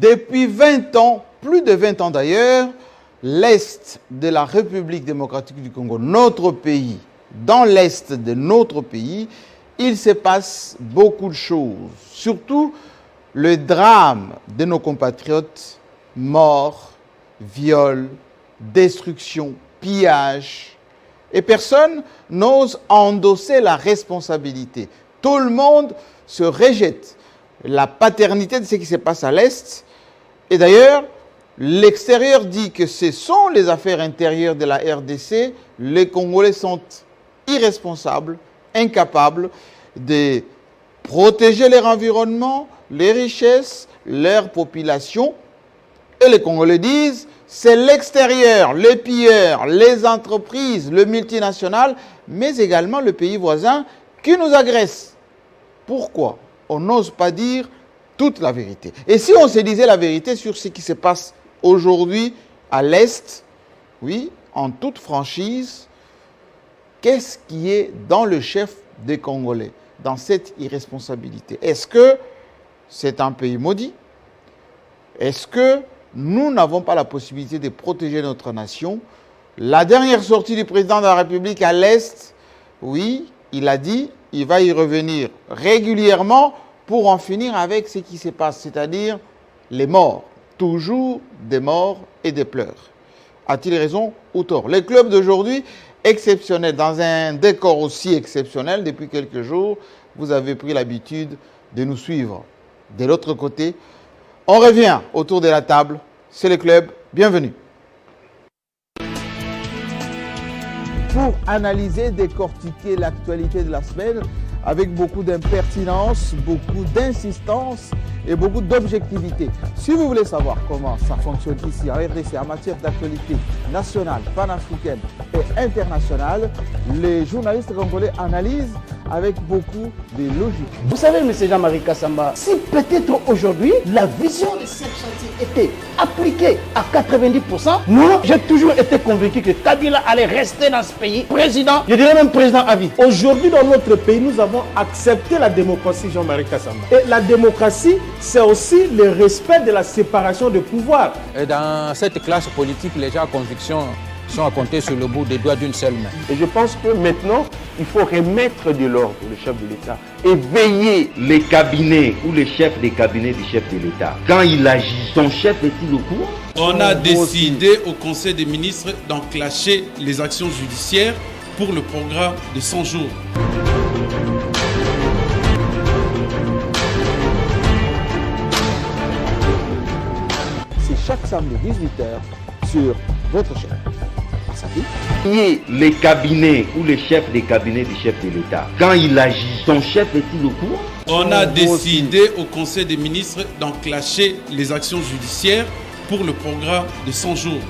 Depuis 20 ans, plus de 20 ans d'ailleurs, l'Est de la République démocratique du Congo, notre pays, dans l'Est de notre pays, il se passe beaucoup de choses. Surtout le drame de nos compatriotes, morts, viols, destruction, pillage. Et personne n'ose endosser la responsabilité. Tout le monde se rejette la paternité de ce qui se passe à l'Est. Et d'ailleurs, l'extérieur dit que ce sont les affaires intérieures de la RDC. Les Congolais sont irresponsables, incapables de protéger leur environnement, les richesses, leur population. Et les Congolais disent, c'est l'extérieur, les pilleurs, les entreprises, le multinational, mais également le pays voisin qui nous agresse. Pourquoi on n'ose pas dire toute la vérité? Et si on se disait la vérité sur ce qui se passe aujourd'hui à l'Est, oui, en toute franchise, qu'est-ce qui est dans le chef des Congolais, dans cette irresponsabilité? Est-ce que c'est un pays maudit? Est-ce que nous n'avons pas la possibilité de protéger notre nation? La dernière sortie du président de la République à l'Est, oui, il a dit, il va y revenir régulièrement pour en finir avec ce qui se passe, c'est-à-dire les morts. Toujours des morts et des pleurs. A-t-il raison ou tort? Les clubs d'aujourd'hui, exceptionnels, dans un décor aussi exceptionnel, depuis quelques jours, vous avez pris l'habitude de nous suivre. De l'autre côté, on revient autour de la table. C'est le club. Bienvenue. Pour analyser, décortiquer l'actualité de la semaine avec beaucoup d'impertinence, beaucoup d'insistance et beaucoup d'objectivité. Si vous voulez savoir comment ça fonctionne ici en RDC en matière d'actualité nationale, panafricaine et internationale, les journalistes congolais analysent avec beaucoup de logique. Vous savez, M. Jean-Marie Kassamba, si peut-être aujourd'hui la vision de cette chantier était appliquée à 90%, moi j'ai toujours été convaincu que Kabila allait rester dans ce pays président, je dirais même président à vie. Aujourd'hui dans notre pays, nous avons accepté la démocratie, Jean-Marie Kassamba. Et la démocratie, c'est aussi le respect de la séparation de pouvoir. Et dans cette classe politique, les gens à conviction sont à compter sur le bout des doigts d'une seule main. Et je pense que maintenant, il faut remettre de l'ordre le chef de l'État et veiller les cabinets ou les chefs des cabinets du chef de l'État. Quand il agit, son chef est-il au courant? On a décidé au Conseil des ministres d'enclencher les actions judiciaires pour le programme de 100 jours. C'est chaque samedi 18h sur votre chaîne. Les cabinets ou les chefs des cabinets du chef de l'État. Quand il agit, son chef est-il au courant? On a décidé au Conseil des ministres d'enclencher les actions judiciaires pour le programme de 100 jours.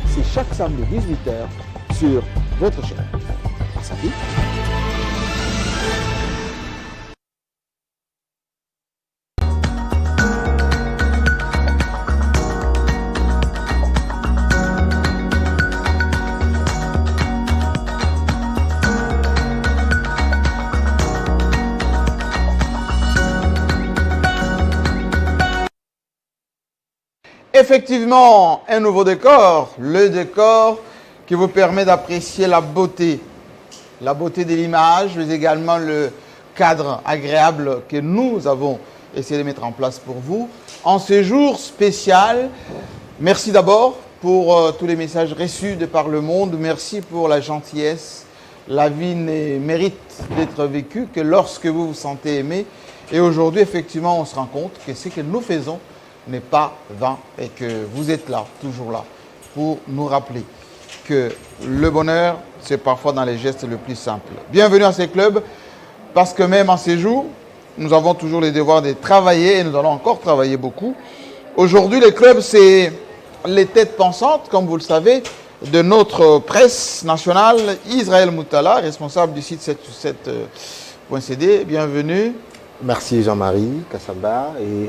C'est chaque samedi 18h sur votre chaîne. Effectivement, un nouveau décor, le décor qui vous permet d'apprécier la beauté de l'image, mais également le cadre agréable que nous avons essayé de mettre en place pour vous. En ce jour spécial, merci d'abord pour tous les messages reçus de par le monde, merci pour la gentillesse. La vie ne mérite d'être vécue que lorsque vous vous sentez aimé. Et aujourd'hui, effectivement, on se rend compte que ce que nous faisons n'est pas vain et que vous êtes là, toujours là, pour nous rappeler que le bonheur, c'est parfois dans les gestes les plus simples. Bienvenue à ces clubs, parce que même en ces jours, nous avons toujours les devoirs de travailler et nous allons encore travailler beaucoup. Aujourd'hui, les clubs, c'est les têtes pensantes, comme vous le savez, de notre presse nationale. Israël Moutala, responsable du site 7sur7.cd. Bienvenue. Merci Jean-Marie Kassamba et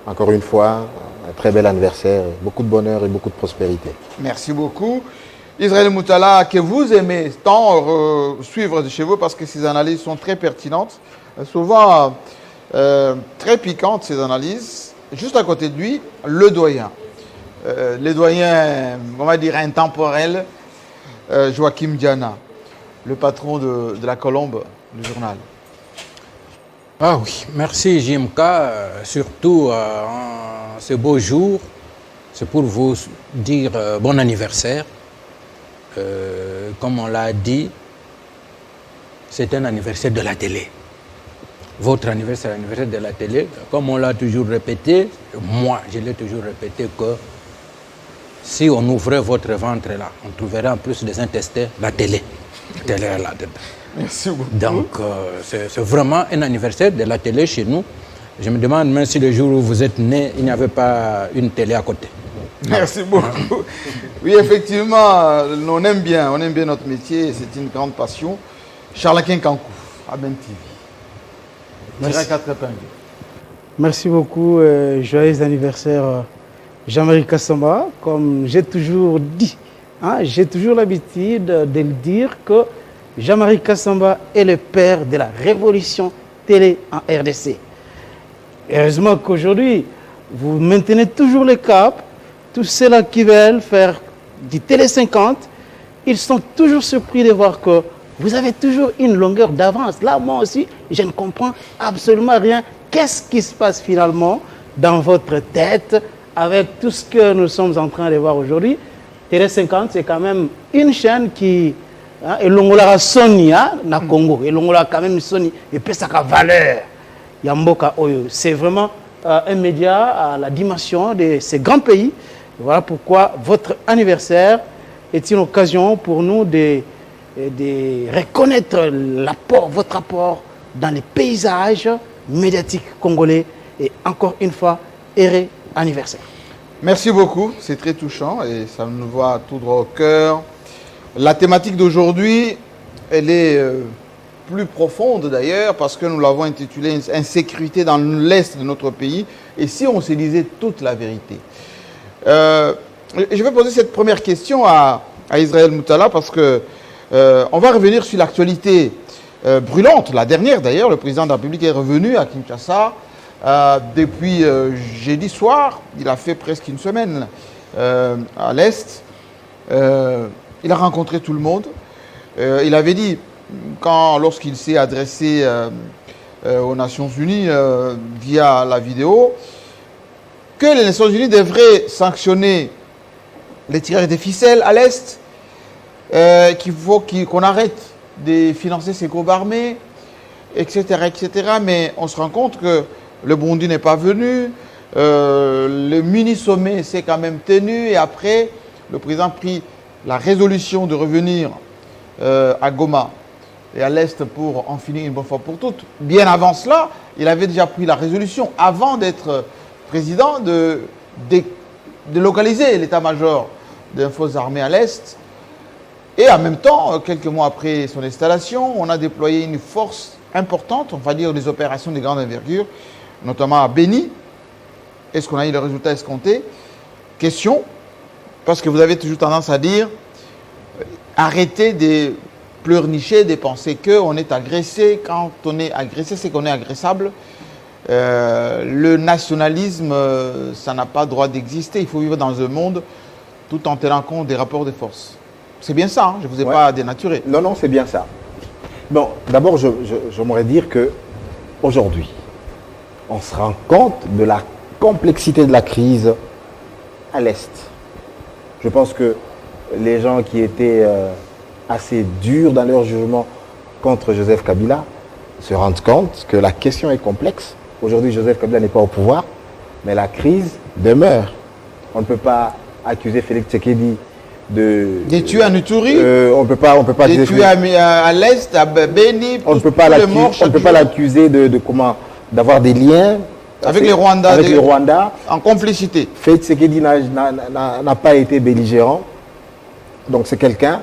encore une fois, un très bel anniversaire, beaucoup de bonheur et beaucoup de prospérité. Merci beaucoup. Israël Moutala, que vous aimez tant suivre de chez vous parce que ses analyses sont très pertinentes, souvent très piquantes, ces analyses. Juste à côté de lui, le doyen. Le doyen, on va dire intemporel, Joachim Diana, le patron de la Colombe, le journal. Ah oui, merci JMK, surtout en ce beau jour. C'est pour vous dire bon anniversaire. Comme on l'a dit, c'est un anniversaire de la télé. Votre anniversaire, l'anniversaire de la télé. Comme on l'a toujours répété, moi je l'ai toujours répété que si on ouvrait votre ventre là, on trouverait en plus des intestins la télé. La télé est là-dedans. Merci beaucoup. Donc c'est vraiment un anniversaire de la télé chez nous. Je me demande même si le jour où vous êtes né, il n'y avait pas une télé à côté. Merci beaucoup. Oui, effectivement, on aime bien notre métier, c'est une grande passion. Charles-Akin Kankou, Aben TV. Merci. 4 épingles. Merci beaucoup, joyeux anniversaire Jean-Marie Kassamba. Comme j'ai toujours dit, j'ai toujours l'habitude de le dire que Jean-Marie Kassamba est le père de la révolution télé en RDC. Heureusement qu'aujourd'hui, vous maintenez toujours le cap. Tous ceux-là qui veulent faire du Télé 50, ils sont toujours surpris de voir que vous avez toujours une longueur d'avance. Là, moi aussi, je ne comprends absolument rien. Qu'est-ce qui se passe finalement dans votre tête avec tout ce que nous sommes en train de voir aujourd'hui? Télé 50, c'est quand même une chaîne qui... et l'ongola Sony, na Congo. Et l'ongola quand même Sony. Et puis ça a valeur. Yamboka Oyo. C'est vraiment un média à la dimension de ces grands pays. Voilà pourquoi votre anniversaire est une occasion pour nous de reconnaître votre apport dans les paysages médiatiques congolais. Et encore une fois, heureux anniversaire. Merci beaucoup, c'est très touchant et ça nous va tout droit au cœur. La thématique d'aujourd'hui, elle est plus profonde d'ailleurs parce que nous l'avons intitulée « Insécurité dans l'Est de notre pays » et si on se disait toute la vérité. Je vais poser cette première question à Israël Moutala parce que on va revenir sur l'actualité brûlante. La dernière d'ailleurs, le président de la République est revenu à Kinshasa depuis jeudi soir. Il a fait presque une semaine à l'Est. Il a rencontré tout le monde. Il avait dit, lorsqu'il s'est adressé aux Nations Unies via la vidéo, que les Nations Unies devraient sanctionner les tireurs de ficelles à l'Est, qu'il faut qu'on arrête de financer ces groupes armés, etc., etc. Mais on se rend compte que le Burundi n'est pas venu, le mini-sommet s'est quand même tenu, et après, le président a pris la résolution de revenir à Goma et à l'Est pour en finir une bonne fois pour toutes. Bien avant cela, il avait déjà pris la résolution, avant d'être président, de localiser l'état-major des forces armées à l'Est. Et en même temps, quelques mois après son installation, on a déployé une force importante, on va dire des opérations de grande envergure, notamment à Béni. Est-ce qu'on a eu le résultat escompté? Question, parce que vous avez toujours tendance à dire arrêtez de pleurnicher, de penser qu'on est agressé. Quand on est agressé, c'est qu'on est agressable. Le nationalisme, ça n'a pas droit d'exister. Il faut vivre dans un monde tout en tenant compte des rapports de force. C'est bien ça, je ne vous ai pas dénaturé. Non, non, c'est bien ça. Bon, d'abord, j'aimerais dire qu'aujourd'hui, on se rend compte de la complexité de la crise à l'Est. Je pense que les gens qui étaient assez durs dans leur jugement contre Joseph Kabila se rendent compte que la question est complexe. Aujourd'hui, Joseph Kabila n'est pas au pouvoir, mais la crise demeure. On ne peut pas accuser Félix Tshisekedi de tuer à Nuturi, on peut pas de tuer à l'Est, à Béni, on ne peut pas l'accuser d'avoir des liens avec les Rwandais, en complicité. Félix Tshisekedi n'a pas été belligérant, donc c'est quelqu'un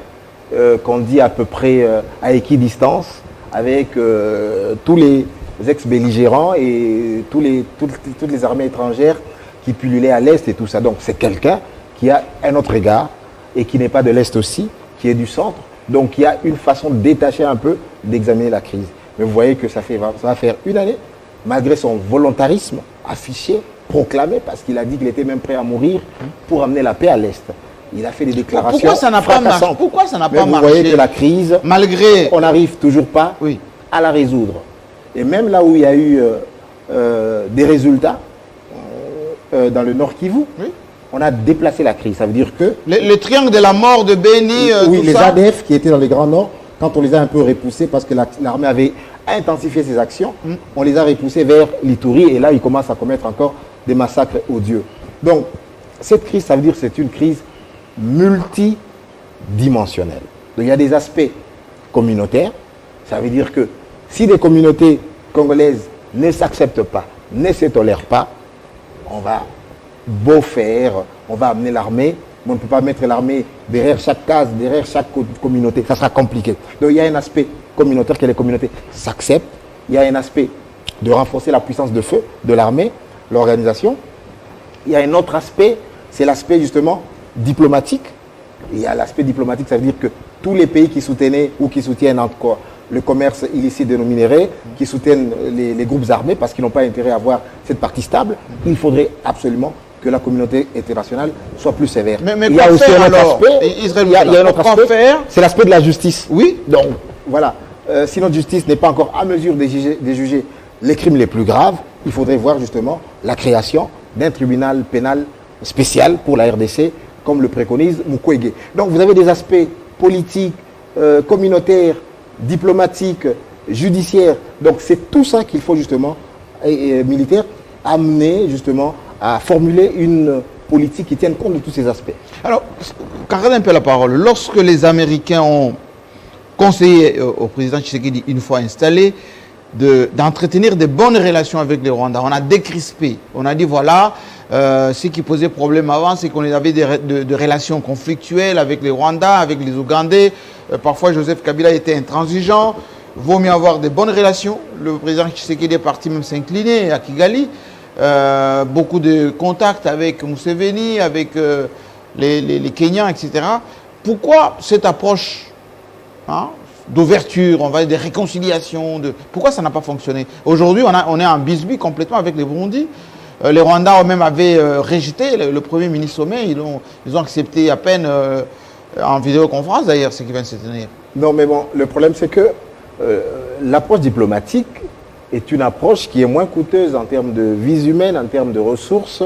qu'on dit à peu près à équidistance avec tous les ex-belligérants et toutes les armées étrangères qui pullulaient à l'Est et tout ça. Donc c'est quelqu'un qui a un autre regard et qui n'est pas de l'Est aussi, qui est du centre. Donc il y a une façon détachée un peu d'examiner la crise. Mais vous voyez que ça va faire une année, malgré son volontarisme affiché, proclamé, parce qu'il a dit qu'il était même prêt à mourir pour amener la paix à l'Est. Il a fait des déclarations. Pourquoi ça n'a pas marché? Pourquoi ça n'a pas marché? Vous voyez que la crise, malgré, on n'arrive toujours pas à la résoudre. Et même là où il y a eu des résultats, dans le Nord Kivu, on a déplacé la crise. Ça veut dire que... Le triangle de la mort de Beni, oui, tout les ça. ADF qui étaient dans le Grand Nord, quand on les a un peu repoussés parce que l'armée avait intensifié ses actions, on les a repoussés vers l'Ituri et là, ils commencent à commettre encore des massacres odieux. Donc, cette crise, ça veut dire que c'est une crise multidimensionnelle. Donc, il y a des aspects communautaires. Ça veut dire que si des communautés congolaises ne s'acceptent pas, ne se tolèrent pas, on va beau faire, on va amener l'armée, mais on ne peut pas mettre l'armée derrière chaque case, derrière chaque communauté. Ça sera compliqué. Donc il y a un aspect communautaire que les communautés s'acceptent. Il y a un aspect de renforcer la puissance de feu de l'armée, l'organisation. Il y a un autre aspect, c'est l'aspect justement diplomatique. Il y a l'aspect diplomatique, ça veut dire que tous les pays qui soutenaient ou qui soutiennent encore le commerce illicite de nos minéraux, qui soutiennent les groupes armés parce qu'ils n'ont pas intérêt à avoir cette partie stable, il faudrait absolument que la communauté internationale soit plus sévère. Mais il y a aussi un autre aspect, il y a un autre aspect, c'est l'aspect de la justice. Oui. Donc, voilà. Si notre justice n'est pas encore à mesure de juger les crimes les plus graves, il faudrait voir justement la création d'un tribunal pénal spécial pour la RDC, comme le préconise Mukwege. Donc, vous avez des aspects politiques, communautaires, diplomatiques, judiciaires. Donc, c'est tout ça qu'il faut justement, militaire, amener justement à formuler une politique qui tienne compte de tous ces aspects. Alors, regardez un peu la parole. Lorsque les Américains ont conseillé au président Tshisekedi, une fois installé, d'entretenir de bonnes relations avec les Rwandais, on a décrispé. On a dit, voilà, ce qui posait problème avant, c'est qu'on avait des relations conflictuelles avec les Rwandais, avec les Ougandais. Parfois, Joseph Kabila était intransigeant. Vaut mieux avoir de bonnes relations. Le président Tshisekedi est parti même s'incliner à Kigali. Beaucoup de contacts avec Museveni, avec les Kenyans, etc. Pourquoi cette approche d'ouverture, on va dire de réconciliation, pourquoi ça n'a pas fonctionné? Aujourd'hui, on est en bisbille complètement avec les Burundis. Les Rwandais eux-mêmes avaient rejeté le Premier ministre Sommet. Ils ont accepté à peine en vidéoconférence, d'ailleurs, ce qui vient de se tenir. Non, mais bon, le problème, c'est que l'approche diplomatique est une approche qui est moins coûteuse en termes de vies humaines, en termes de ressources.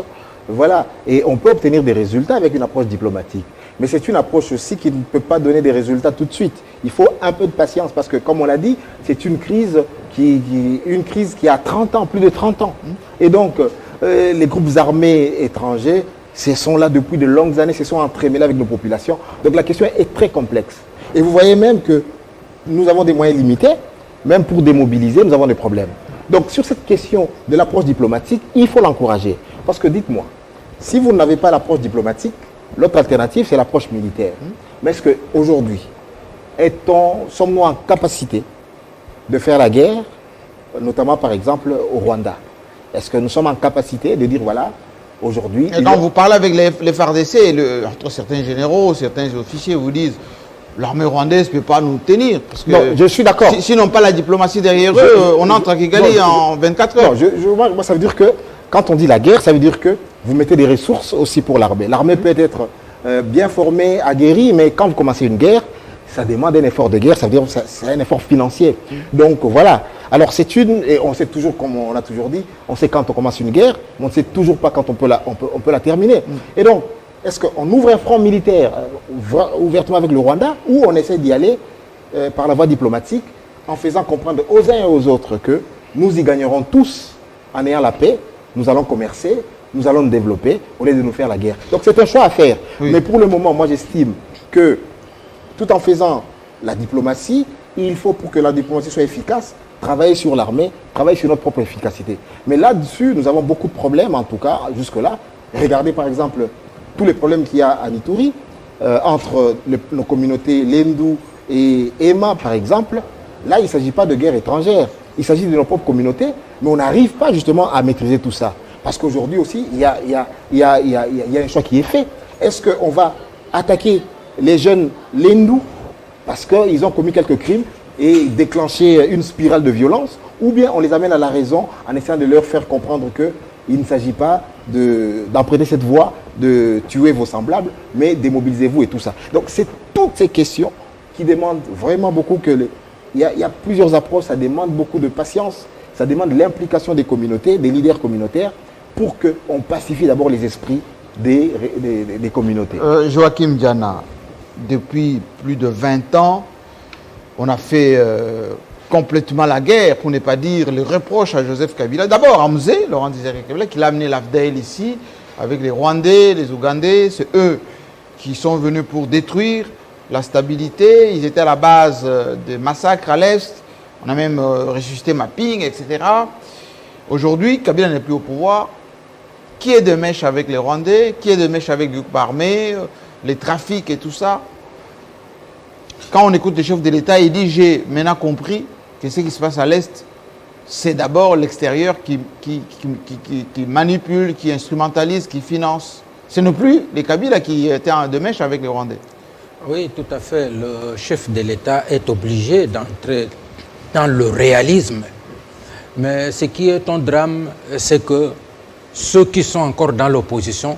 Voilà. Et on peut obtenir des résultats avec une approche diplomatique. Mais c'est une approche aussi qui ne peut pas donner des résultats tout de suite. Il faut un peu de patience parce que, comme on l'a dit, c'est une crise qui a 30 ans, plus de 30 ans. Et donc, les groupes armés étrangers, ce sont là depuis de longues années, se sont entremêlés avec nos populations. Donc la question est très complexe. Et vous voyez même que nous avons des moyens limités. Même pour démobiliser, nous avons des problèmes. Donc, sur cette question de l'approche diplomatique, il faut l'encourager. Parce que dites-moi, si vous n'avez pas l'approche diplomatique, l'autre alternative, c'est l'approche militaire. Mais est-ce qu'aujourd'hui, sommes-nous en capacité de faire la guerre, notamment par exemple au Rwanda? Est-ce que nous sommes en capacité de dire, voilà, aujourd'hui... Et quand vous parlez avec les FARDC, entre certains généraux, certains officiers vous disent... L'armée rwandaise ne peut pas nous tenir. Parce que non, je suis d'accord. S'ils n'ont pas la diplomatie derrière eux, on entre à Kigali en 24 heures. Non, moi, ça veut dire que, quand on dit la guerre, ça veut dire que vous mettez des ressources aussi pour l'armée. L'armée peut être bien formée, aguerrie, mais quand vous commencez une guerre, ça demande un effort de guerre, ça veut dire que c'est un effort financier. Donc voilà. Alors et on sait toujours, comme on a toujours dit, on sait quand on commence une guerre, mais on ne sait toujours pas quand on peut la terminer. Et donc, est-ce qu'on ouvre un front militaire ouvertement avec le Rwanda ou on essaie d'y aller par la voie diplomatique en faisant comprendre aux uns et aux autres que nous y gagnerons tous en ayant la paix, nous allons commercer, nous allons nous développer au lieu de nous faire la guerre. Donc c'est un choix à faire. Oui. Mais pour le moment, moi j'estime que tout en faisant la diplomatie, il faut pour que la diplomatie soit efficace, travailler sur l'armée, travailler sur notre propre efficacité. Mais là-dessus, nous avons beaucoup de problèmes en tout cas jusque-là. Regardez par exemple tous les problèmes qu'il y a à Ituri, entre nos communautés Lendu et Ema, par exemple. Là, il ne s'agit pas de guerre étrangère. Il s'agit de nos propres communautés, mais on n'arrive pas justement à maîtriser tout ça. Parce qu'aujourd'hui aussi, il y a un choix qui est fait. Est-ce qu'on va attaquer les jeunes l'Hindou parce qu'ils ont commis quelques crimes et déclenché une spirale de violence, ou bien on les amène à la raison en essayant de leur faire comprendre qu'il ne s'agit pas d'emprunter cette voie, de tuer vos semblables, mais démobilisez-vous et tout ça. Donc c'est toutes ces questions qui demandent vraiment beaucoup il y a plusieurs approches, ça demande beaucoup de patience, ça demande l'implication des communautés, des leaders communautaires, pour qu'on pacifie d'abord les esprits des communautés. Joachim Diana, depuis plus de 20 ans, on a fait complètement la guerre, pour ne pas dire le reproche à Joseph Kabila. D'abord, Hamzé, Laurent Désiré Kabila, qui l'a amené l'AFDEL ici, avec les Rwandais, les Ougandais. C'est eux qui sont venus pour détruire la stabilité. Ils étaient à la base des massacres à l'Est. On a même ressuscité Mapping, etc. Aujourd'hui, Kabila n'est plus au pouvoir. Qui est de mèche avec les Rwandais? Qui est de mèche avec le groupe armé? Les trafics et tout ça? Quand on écoute le chef de l'État, il dit « J'ai maintenant compris que ce qui se passe à l'Est, c'est d'abord l'extérieur qui manipule, qui instrumentalise, qui finance. Ce n'est plus les Kabila qui étaient en de mèche avec les Rwandais. » Oui, tout à fait. Le chef de l'État est obligé d'entrer dans le réalisme. Mais ce qui est un drame, c'est que ceux qui sont encore dans l'opposition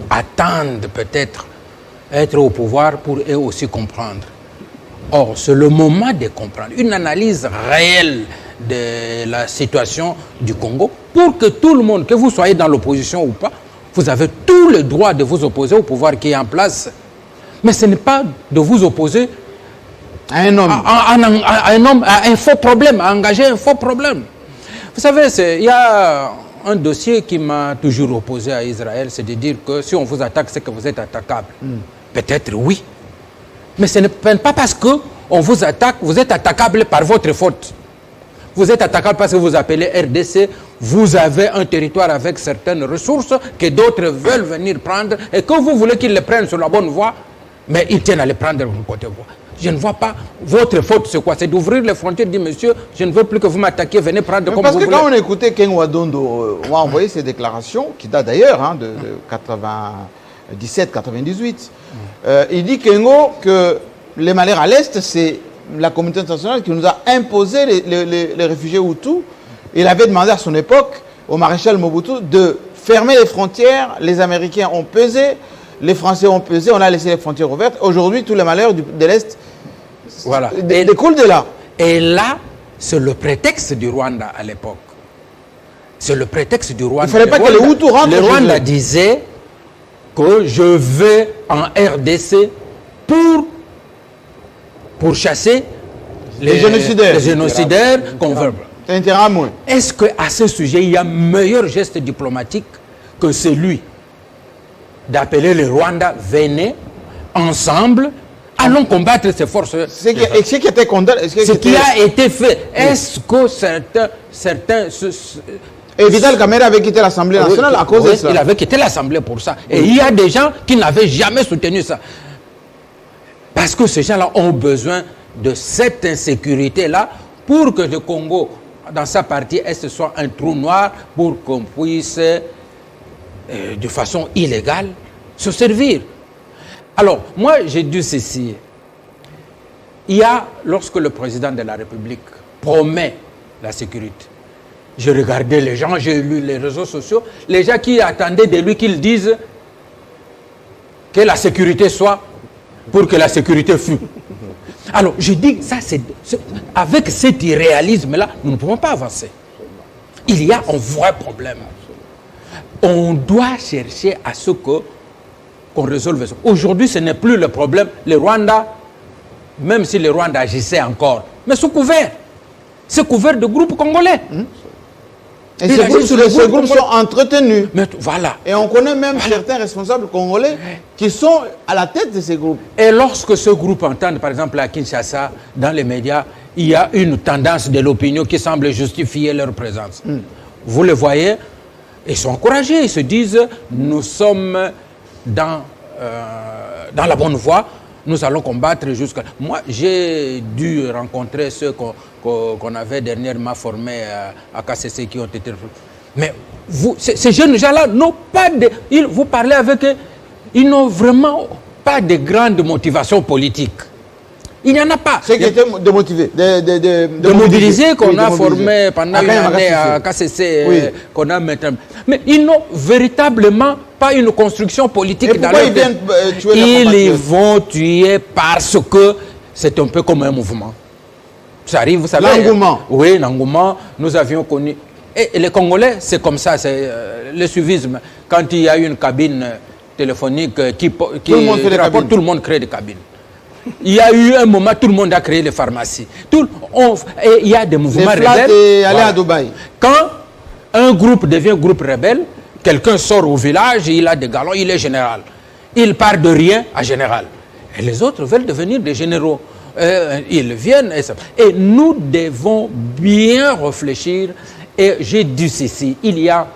attendent peut-être être au pouvoir pour eux aussi comprendre. Or, c'est le moment de comprendre. Une analyse réelle de la situation du Congo pour que tout le monde, que vous soyez dans l'opposition ou pas, vous avez tout le droit de vous opposer au pouvoir qui est en place. Mais ce n'est pas de vous opposer à un homme, à un faux problème, à engager un faux problème. Vous savez, il y a un dossier qui m'a toujours opposé à Israël, c'est de dire que si on vous attaque, c'est que vous êtes attaquable. Peut-être oui. Mais ce n'est pas parce qu'on vous attaque, vous êtes attaquable par votre faute. Vous êtes attaquable parce que vous appelez RDC, vous avez un territoire avec certaines ressources que d'autres veulent venir prendre et que vous voulez qu'ils les prennent sur la bonne voie, mais ils tiennent à les prendre de côté voie. Je ne vois pas votre faute, c'est quoi? C'est d'ouvrir les frontières, dire monsieur, je ne veux plus que vous m'attaquiez, venez prendre comme vous voulez. Parce que quand on écoutait Ken Wadondo, on a envoyé ces déclarations, qui datent d'ailleurs de 97-98, il dit Kengo que les malheurs à l'Est, c'est la communauté internationale qui nous a imposé les réfugiés Hutus. Il avait demandé à son époque au maréchal Mobutu de fermer les frontières. Les Américains ont pesé, les Français ont pesé, on a laissé les frontières ouvertes. Aujourd'hui, tous les malheurs de l'Est découlent de là. Et là, c'est le prétexte du Rwanda à l'époque. C'est le prétexte du Rwanda. Il ne fallait pas que les Hutus rentrent. Le Rwanda disait que je vais en RDC pour chasser les génocidaires qu'on veut. Est-ce qu'à ce sujet, il y a un meilleur geste diplomatique que celui d'appeler le Rwanda, venez ensemble, allons combattre ces forces. Ce qui a été fait. Est-ce que certains et Vital Kamerhe avait quitté l'Assemblée nationale à cause de ça. Il avait quitté l'Assemblée pour ça. Et il y a des gens qui n'avaient jamais soutenu ça. Parce que ces gens-là ont besoin de cette insécurité-là pour que le Congo, dans sa partie Est, soit un trou noir pour qu'on puisse, de façon illégale, se servir. Alors, moi, j'ai dit ceci. Il y a, lorsque le président de la République promet la sécurité, j'ai regardé les gens, j'ai lu les réseaux sociaux, les gens qui attendaient de lui qu'il dise que la sécurité soit pour que la sécurité fût. Alors, je dis, ça, avec cet irréalisme-là, nous ne pouvons pas avancer. Il y a un vrai problème. On doit chercher à ce qu'on résolve ça. Aujourd'hui, ce n'est plus le problème. Le Rwanda, même si le Rwanda agissait encore, mais sous couvert. C'est couvert de groupes congolais. Et ces groupes sont entretenus. Mais voilà. Et on connaît même certains responsables congolais qui sont à la tête de ces groupes. Et lorsque ce groupe entend, par exemple à Kinshasa, dans les médias, il y a une tendance de l'opinion qui semble justifier leur présence. Vous le voyez, ils sont encouragés, ils se disent, nous sommes dans la bonne voie, nous allons combattre jusqu'à... Moi, j'ai dû rencontrer ceux qu'on avait dernièrement formés à KCC qui ont été... Mais ces jeunes gens-là n'ont pas de... Vous parlez avec eux, ils n'ont vraiment pas de grande motivation politique. Il n'y en a pas. Ce qui était de motiver, de mobiliser qu'on oui, a de formé mobiliser. pendant une année à KCC, Oui. qu'on a maintenant. Mais ils n'ont véritablement pas une construction politique Et dans pourquoi leur ils viennent pays. tuer leurs Ils compatriotes? vont tuer parce que c'est un peu comme un mouvement. Ça arrive, vous savez. L'engouement. Oui, l'engouement. Nous avions connu. Et les Congolais, c'est comme ça, c'est le suivisme. Quand il y a une cabine téléphonique qui le monde fait des rapporte, cabines. tout le monde crée des cabines. Il y a eu un moment, tout le monde a créé les pharmacies. Et il y a des mouvements Les flats rebelles. et aller Voilà. à Dubaï. Quand un groupe devient groupe rebelle, quelqu'un sort au village, il a des galons, il est général. Il part de rien à général. Et les autres veulent devenir des généraux. Ils viennent. Et nous devons bien réfléchir. Et j'ai dit ceci, il y a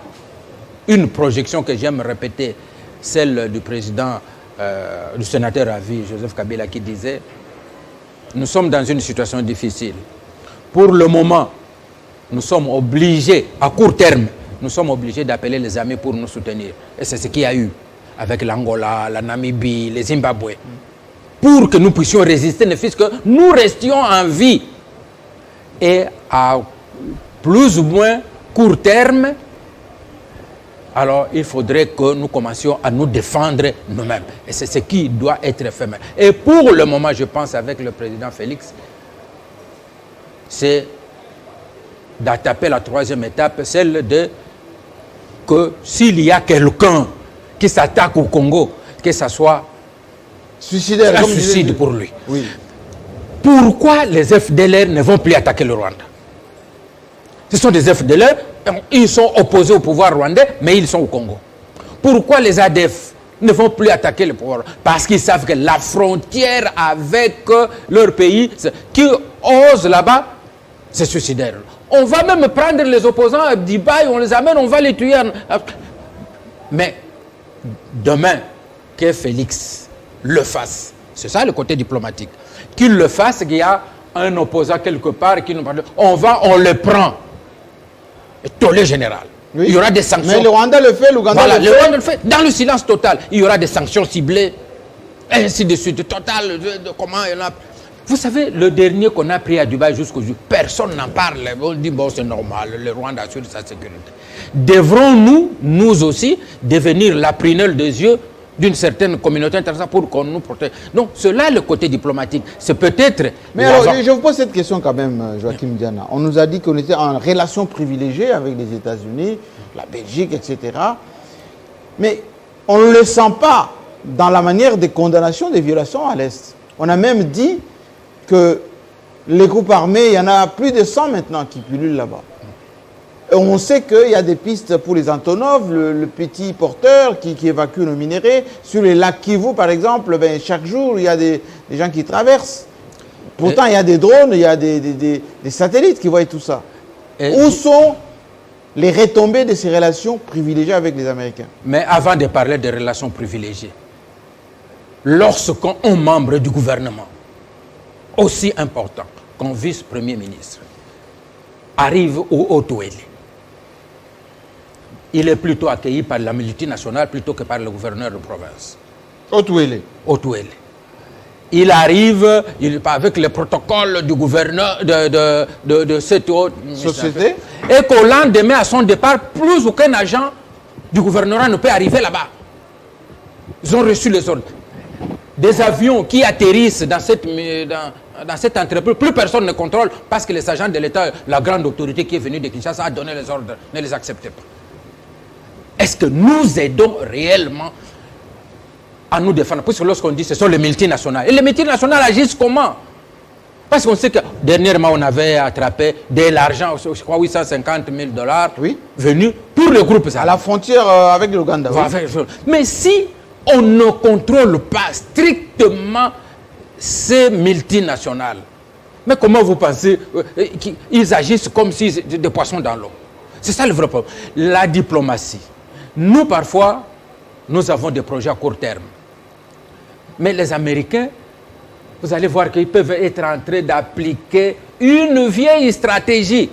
une projection que j'aime répéter, celle du président, du sénateur à vie, Joseph Kabila, qui disait « Nous sommes dans une situation difficile. Pour le moment, nous sommes obligés, à court terme, nous sommes obligés d'appeler les amis pour nous soutenir. » Et c'est ce qu'il y a eu avec l'Angola, la Namibie, les Zimbabwe. Pour que nous puissions résister, ne fût-ce que nous restions en vie. Et à plus ou moins court terme, alors il faudrait que nous commencions à nous défendre nous-mêmes. Et c'est ce qui doit être fait. Et pour le moment, je pense avec le président Félix, c'est d'attaquer la troisième étape, celle de que s'il y a quelqu'un qui s'attaque au Congo, que ça soit Suicidaire. un comme suicide disait- pour lui. Oui. Pourquoi les FDLR ne vont plus attaquer le Rwanda? Ce sont des FDLR, ils sont opposés au pouvoir rwandais, mais ils sont au Congo. Pourquoi les ADF ne vont plus attaquer le pouvoir? Parce qu'ils savent que la frontière avec leur pays, qui ose là-bas, c'est suicidaire. On va même prendre les opposants à Dibaï, on les amène, on va les tuer. Mais demain, que Félix le fasse, c'est ça le côté diplomatique, qu'il le fasse, qu'il y a un opposant quelque part qui nous parle, on le prend. Et tollé général. Oui. Il y aura des sanctions. Mais le Rwanda le fait, l'Ouganda Voilà, le le fait. Rwanda le fait. Dans le silence total, il y aura des sanctions ciblées, ainsi de suite. Total, comment il y en a. Vous savez, le dernier qu'on a pris à Dubaï jusqu'aujourd'hui, personne n'en parle. On dit, bon, c'est normal, le Rwanda assure sa sécurité. Devrons-nous, nous aussi, devenir la prunelle des yeux d'une certaine communauté internationale pour qu'on nous protège? Donc, cela, le côté diplomatique, c'est peut-être... Mais alors, je vous pose cette question quand même, Joachim Diana. On nous a dit qu'on était en relation privilégiée avec les États-Unis, la Belgique, etc. Mais on ne le sent pas dans la manière des condamnations des violations à l'Est. On a même dit que les groupes armés, il y en a plus de 100 maintenant qui pullulent là-bas. Et on sait qu'il y a des pistes pour les Antonov, le petit porteur qui évacue nos minéraux. Sur les lacs Kivu, par exemple, ben, chaque jour, il y a des gens qui traversent. Pourtant, il y a des drones, il y a des satellites qui voient tout ça. Où sont les retombées de ces relations privilégiées avec les Américains? Mais avant de parler de relations privilégiées, lorsqu'un membre du gouvernement, aussi important qu'un vice-premier ministre, arrive au Haut-Ouélé, il est plutôt accueilli par la multinationale plutôt que par le gouverneur de province. Haut-Ouélé. Haut-Ouélé. Il arrive avec le protocole du gouverneur de cette haute Société. et qu'au lendemain, à son départ, plus aucun agent du gouvernorat ne peut arriver là-bas. Ils ont reçu les ordres. Des avions qui atterrissent dans cette entreprise, plus personne ne contrôle parce que les agents de l'État, la grande autorité qui est venue de Kinshasa a donné les ordres, ne les acceptait pas. Est-ce que nous aidons réellement à nous défendre? Puisque lorsqu'on dit que ce sont les multinationales. Et les multinationales agissent comment? Parce qu'on sait que dernièrement, on avait attrapé de l'argent, je crois 850 000 $, Oui. venus pour le groupe. À la frontière avec l'Ouganda. Oui. Mais si on ne contrôle pas strictement ces multinationales, mais comment vous pensez qu'ils agissent comme si c'était des poissons dans l'eau? C'est ça le vrai problème. La diplomatie. Nous, parfois, nous avons des projets à court terme. Mais les Américains, vous allez voir qu'ils peuvent être en train d'appliquer une vieille stratégie.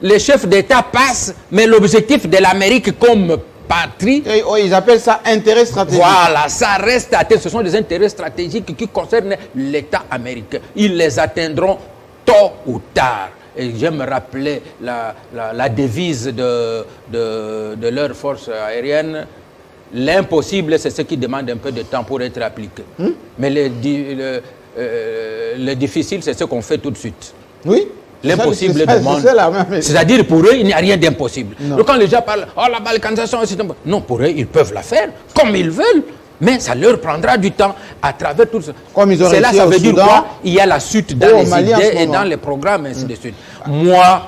Les chefs d'État passent, mais l'objectif de l'Amérique comme patrie. Et, ils appellent ça intérêt stratégique. Voilà, ça reste à terre. Ce sont des intérêts stratégiques qui concernent l'État américain. Ils les atteindront tôt ou tard. Et j'aime rappeler la devise de leur force aérienne. L'impossible, c'est ce qui demande un peu de temps pour être appliqué. Mais le difficile, c'est ce qu'on fait tout de suite. Oui. L'impossible demande. C'est-à-dire, pour eux, il n'y a rien d'impossible. Donc, quand les gens parlent, oh, la balkanisation, non, pour eux, ils peuvent la faire comme ils veulent. Mais ça leur prendra du temps à travers tout ça. C'est là, ça veut dire quoi? Il y a la suite dans les idées et dans les programmes, ainsi de suite. Moi,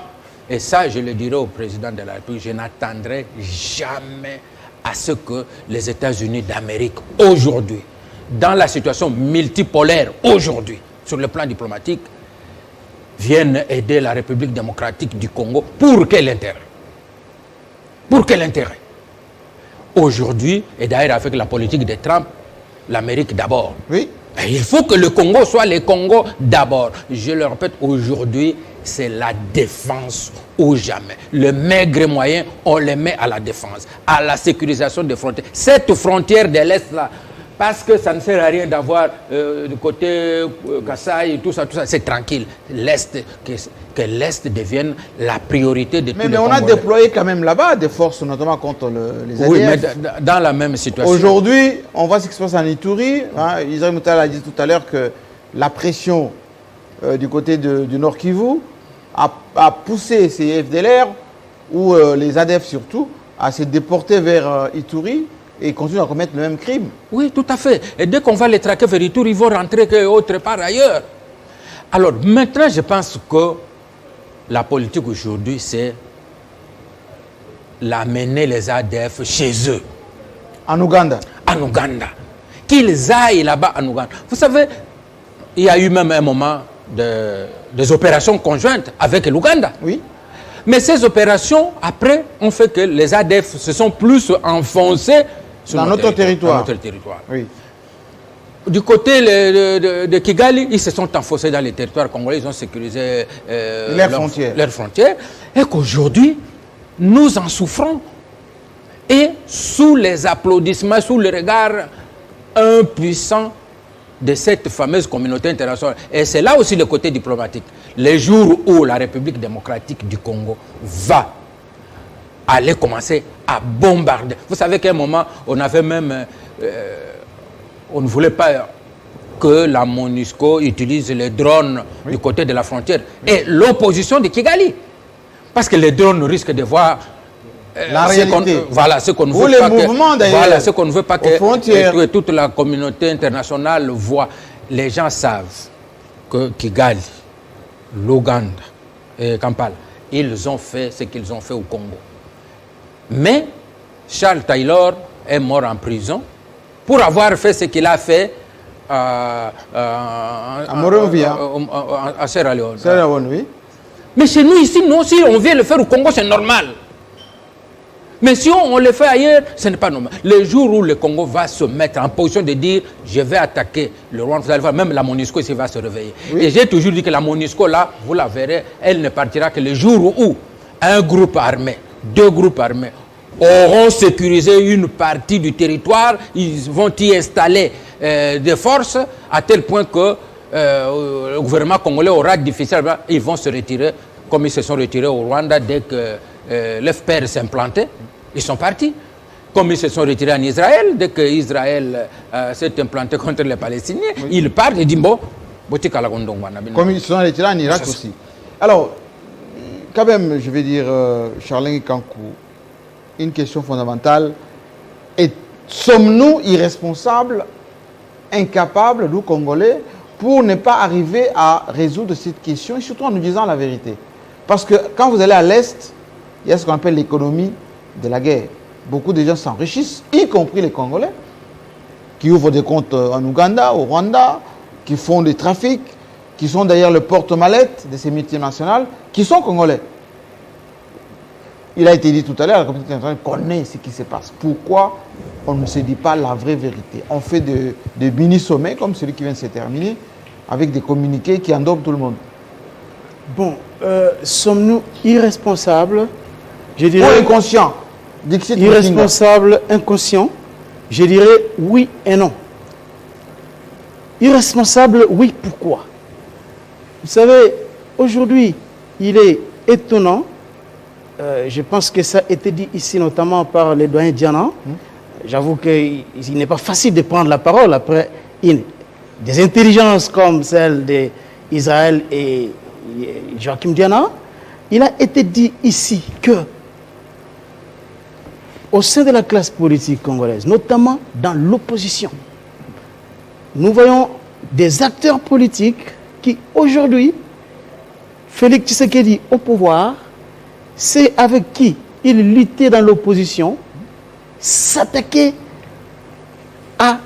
et ça, je le dirai au président de la République, je n'attendrai jamais à ce que les États-Unis d'Amérique, aujourd'hui, dans la situation multipolaire, aujourd'hui, sur le plan diplomatique, viennent aider la République démocratique du Congo. Pour quel intérêt? Pour quel intérêt? Aujourd'hui, et d'ailleurs avec la politique de Trump, l'Amérique d'abord. Oui. Et il faut que le Congo soit le Congo d'abord. Je le répète, aujourd'hui, c'est la défense ou jamais. Le maigre moyen, on les met à la défense, à la sécurisation des frontières. Cette frontière de l'Est là, parce que ça ne sert à rien d'avoir du côté Kasaï, tout ça, c'est tranquille. L'Est, que l'Est devienne la priorité de tous les Congolais. Mais on a déployé quand même là-bas des forces, notamment contre les ADF. Oui, mais dans la même situation. Aujourd'hui, on voit ce qui se passe en Ituri. Israël Moutal a dit tout à l'heure que la pression du côté du Nord Kivu a poussé ces FDLR, ou les ADF surtout, à se déporter vers Ituri. Et ils continuent à commettre le même crime. Oui, tout à fait. Et dès qu'on va les traquer vers Ituri, ils vont rentrer autre part ailleurs. Alors, maintenant, je pense que la politique aujourd'hui, c'est l'amener les ADF chez eux. En Ouganda. En Ouganda. Qu'ils aillent là-bas en Ouganda. Vous savez, il y a eu même un moment des opérations conjointes avec l'Ouganda. Oui. Mais ces opérations, après, ont fait que les ADF se sont plus enfoncés dans notre territoire. Oui. Du côté de Kigali, ils se sont enfoncés dans les territoires congolais, ils ont sécurisé leurs frontières. Et qu'aujourd'hui, nous en souffrons. Et sous les applaudissements, sous le regard impuissant de cette fameuse communauté internationale. Et c'est là aussi le côté diplomatique. Les jours où la République démocratique du Congo va aller commencer à bombarder. Vous savez qu'à un moment, on avait même... on ne voulait pas que la MONUSCO utilise les drones du côté de la frontière. Et l'opposition de Kigali. Parce que les drones risquent de voir... la réalité. Voilà, ce qu'on ne veut pas que... Voilà, ce qu'on ne veut pas que toute la communauté internationale voit. Les gens savent que Kigali, l'Ouganda et Kampala, ils ont fait ce qu'ils ont fait au Congo. Mais Charles Taylor est mort en prison pour avoir fait ce qu'il a fait à Sierra Leone. Oui. Mais chez nous ici, nous aussi, on vient le faire au Congo, c'est normal. Mais si on le fait ailleurs, ce n'est pas normal. Le jour où le Congo va se mettre en position de dire je vais attaquer le Rwanda, vous allez voir, même la MONUSCO ici va se réveiller. Oui. Et j'ai toujours dit que la MONUSCO, là, vous la verrez, elle ne partira que le jour où un groupe armé, deux groupes armés auront sécurisé une partie du territoire, ils vont y installer des forces à tel point que le gouvernement congolais aura difficile, ils vont se retirer comme ils se sont retirés au Rwanda dès que l'FPR s'est implanté, ils sont partis. Comme ils se sont retirés en Israël, dès que Israël s'est implanté contre les Palestiniens, ils partent et disent bon, comme ils se sont retirés en Irak aussi. Alors, quand même, je vais dire, Charlin Kankou, une question fondamentale. Sommes-nous irresponsables, incapables, nous Congolais, pour ne pas arriver à résoudre cette question, et surtout en nous disant la vérité? Parce que quand vous allez à l'Est, il y a ce qu'on appelle l'économie de la guerre. Beaucoup de gens s'enrichissent, y compris les Congolais, qui ouvrent des comptes en Ouganda, au Rwanda, qui font des trafics, qui sont d'ailleurs le porte-mallette de ces multinationales, qui sont Congolais. Il a été dit tout à l'heure, la communauté internationale connaît ce qui se passe. Pourquoi on ne se dit pas la vraie vérité? On fait des mini-sommets, comme celui qui vient de se terminer, avec des communiqués qui endorment tout le monde. Bon, sommes-nous irresponsables? Je dirais... Ou inconscients? Dixit Irresponsable, inconscient, je dirais oui et non. Irresponsable, oui, pourquoi? Vous savez, aujourd'hui, il est étonnant, je pense que ça a été dit ici notamment par le doyen Diana. J'avoue qu'il n'est pas facile de prendre la parole après des intelligences comme celle d'Israël et Joachim Diana. Il a été dit ici que au sein de la classe politique congolaise, notamment dans l'opposition, nous voyons des acteurs politiques qui aujourd'hui, Félix Tshisekedi au pouvoir, c'est avec qui il luttait dans l'opposition, s'attaquer à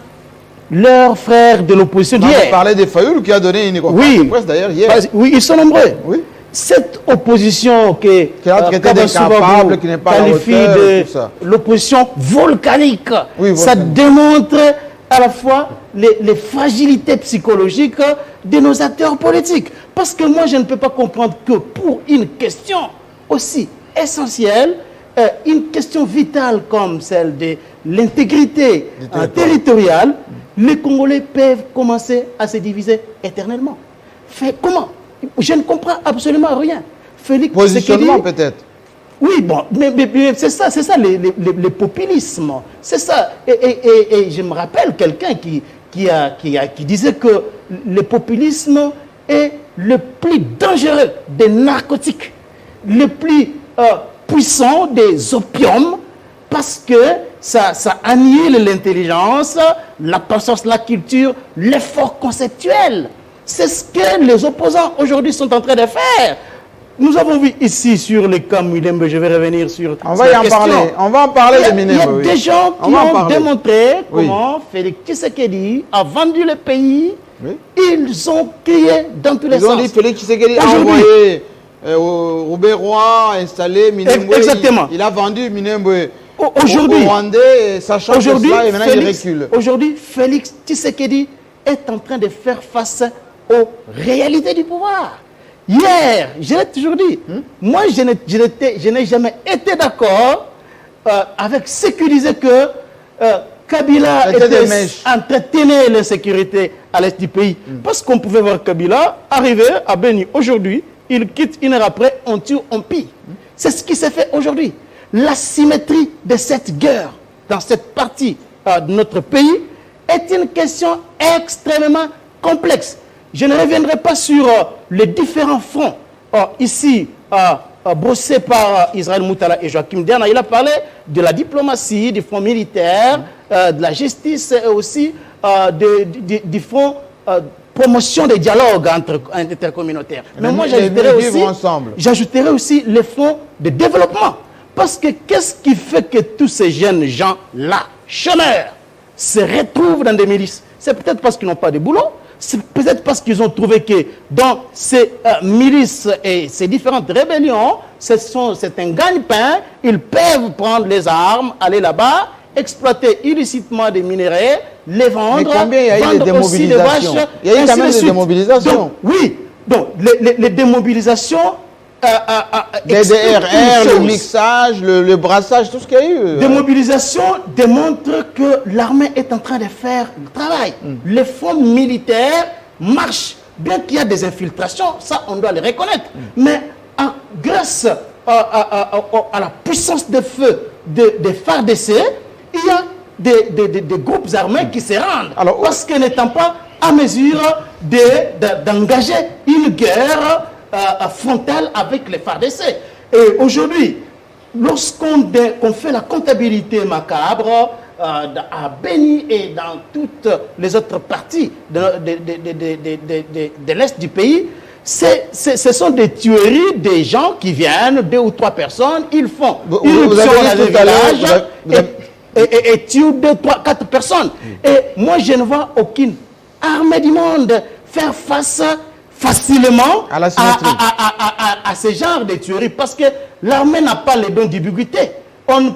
leurs frères de l'opposition d'hier. On parlait de Fayoul qui a donné une conférence de presse d'ailleurs hier. Oui, ils sont nombreux. Oui. Cette opposition qui a traité d'incapable, qui n'est pas qualifie à la hauteur, de l'opposition volcanique. Oui, ça démontre à la fois les fragilités psychologiques de nos acteurs politiques. Parce que moi, je ne peux pas comprendre que pour une question aussi essentielle, une question vitale comme celle de l'intégrité territoriale, les Congolais peuvent commencer à se diviser éternellement. Comment? Je ne comprends absolument rien. Félix Positionnement peut-être. Oui, bon, mais c'est ça les populismes. C'est ça. Et je me rappelle quelqu'un qui disait que le populisme est le plus dangereux des narcotiques, le plus puissant des opiums, parce que ça annihile l'intelligence, la patience, la culture, l'effort conceptuel. C'est ce que les opposants aujourd'hui sont en train de faire. Nous avons vu ici sur les cas Minembwe, je vais revenir sur on va en parler de Minembwe. Il y a des gens qui ont démontré comment Félix Tshisekedi a vendu le pays. Oui. Ils ont crié dans tous les sens. Ils ont dit Félix Tshisekedi a envoyé Robert Roy installé Minembwe. Exactement. Il a vendu Minembwe aujourd'hui, au Rwandais, sachant que cela, et maintenant il recule. Aujourd'hui, Félix Tshisekedi est en train de faire face aux réalités du pouvoir. Hier, je l'ai toujours dit, moi je n'ai jamais été d'accord avec ce qui disait que Kabila entretenait l'insécurité à l'est du pays. Parce qu'on pouvait voir Kabila arriver à Beni aujourd'hui, il quitte une heure après, on tue, on pille. C'est ce qui s'est fait aujourd'hui. L'asymétrie de cette guerre dans cette partie de notre pays est une question extrêmement complexe. Je ne reviendrai pas sur les différents fronts ici brossés par Israël Moutala et Joachim Diana. Il a parlé de la diplomatie, du front militaire, de la justice et aussi du front promotion des dialogues intercommunautaires. Mais moi, j'ajouterais aussi les fonds de développement. Parce que qu'est-ce qui fait que tous ces jeunes gens-là, chômeurs, se retrouvent dans des milices? C'est peut-être parce qu'ils n'ont pas de boulot. C'est peut-être parce qu'ils ont trouvé que dans ces milices et ces différentes rébellions, c'est un gagne-pain. Ils peuvent prendre les armes, aller là-bas, exploiter illicitement des minerais, les vendre. Mais combien il y a eu de démobilisations? Il y a eu quand même des démobilisations. Donc, oui, donc les démobilisations. Les DRR, le mixage, le brassage, tout ce qu'il y a eu. Des mobilisations démontrent que l'armée est en train de faire le travail. Les fonds militaires marchent. Bien qu'il y a des infiltrations, ça on doit le reconnaître. Mais grâce à la puissance de feu des FARDC, il y a des groupes armés qui se rendent. Alors, parce que n'étant pas à mesure d'engager une guerre frontale avec les FARDC. Et aujourd'hui, lorsqu'on fait la comptabilité macabre à Beni et dans toutes les autres parties de l'Est du pays, ce sont des tueries des gens qui viennent, 2 ou 3 personnes, ils font une éruption dans le village et tuent 2, 3, 4 personnes. Et moi, je ne vois aucune armée du monde faire face facilement à ce genre de tueries, parce que l'armée n'a pas les dons d'ubiquité. On ne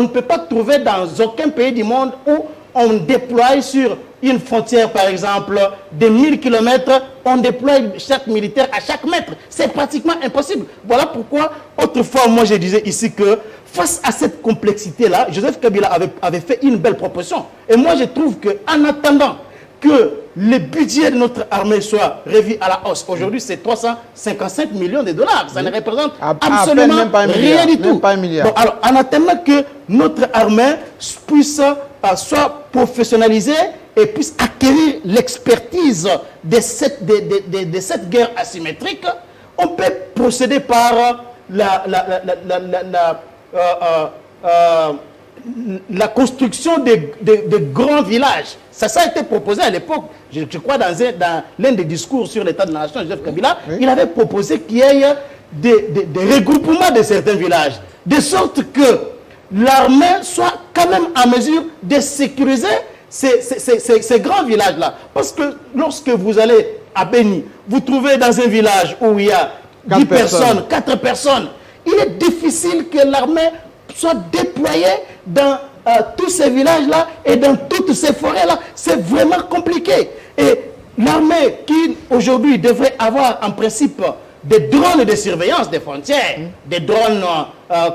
peut pas trouver dans aucun pays du monde où on déploie sur une frontière, par exemple, de 1000 km, on déploie chaque militaire à chaque mètre. C'est pratiquement impossible. Voilà pourquoi, autrefois, moi je disais ici que face à cette complexité-là, Joseph Kabila avait fait une belle proposition. Et moi je trouve qu'en attendant que le budget de notre armée soit revu à la hausse, aujourd'hui c'est 355 millions de dollars. Ça ne représente absolument même pas un milliard, rien du même tout. pas un milliard. Bon, alors, en attendant que notre armée puisse soit professionnalisée et puisse acquérir l'expertise de cette guerre asymétrique, on peut procéder par la construction de grands villages. Ça a été proposé à l'époque, je crois, dans l'un des discours sur l'état de la nation, Joseph Kabila, il avait proposé qu'il y ait des regroupements de certains villages, de sorte que l'armée soit quand même en mesure de sécuriser ces grands villages-là. Parce que lorsque vous allez à Beni, vous trouvez dans un village où il y a 10 personnes, 4 personnes, il est difficile que l'armée soit déployée dans tous ces villages-là et dans toutes ces forêts-là. C'est vraiment compliqué. Et l'armée qui aujourd'hui devrait avoir en principe des drones de surveillance des frontières, des drones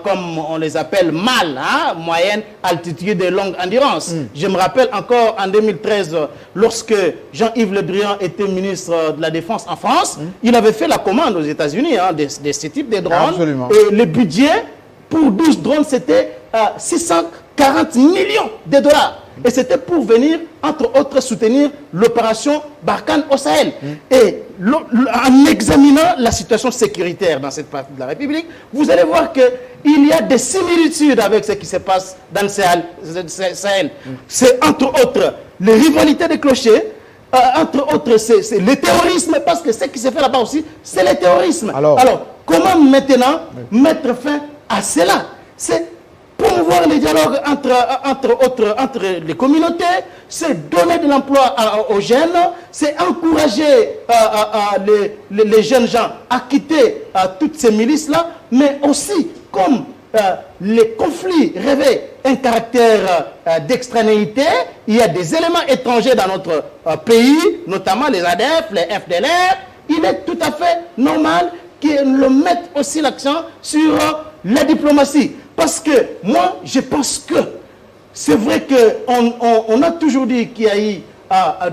comme on les appelle MAL, moyenne altitude et longue endurance. Je me rappelle encore en 2013, lorsque Jean-Yves Le Drian était ministre de la Défense en France, il avait fait la commande aux États-Unis de ce type de drones. Absolument. Et le budget pour 12 drones, c'était 640 millions de dollars. Et c'était pour venir, entre autres, soutenir l'opération Barkhane au Sahel. Et en examinant la situation sécuritaire dans cette partie de la République, vous allez voir qu'il y a des similitudes avec ce qui se passe dans le Sahel. C'est entre autres les rivalités des clochers, entre autres c'est le terrorisme, parce que ce qui se fait là-bas aussi, c'est le terrorisme. Alors, comment maintenant mettre fin à cela? C'est promouvoir les dialogues entre les communautés, c'est donner de l'emploi aux jeunes, c'est encourager les jeunes gens à quitter toutes ces milices-là, mais aussi, comme les conflits revêtent un caractère d'extranéité, il y a des éléments étrangers dans notre pays, notamment les ADF, les FDLR, il est tout à fait normal qu'ils mettent aussi l'accent sur la diplomatie. Parce que moi, je pense que c'est vrai qu'on a toujours dit qu'il y a eu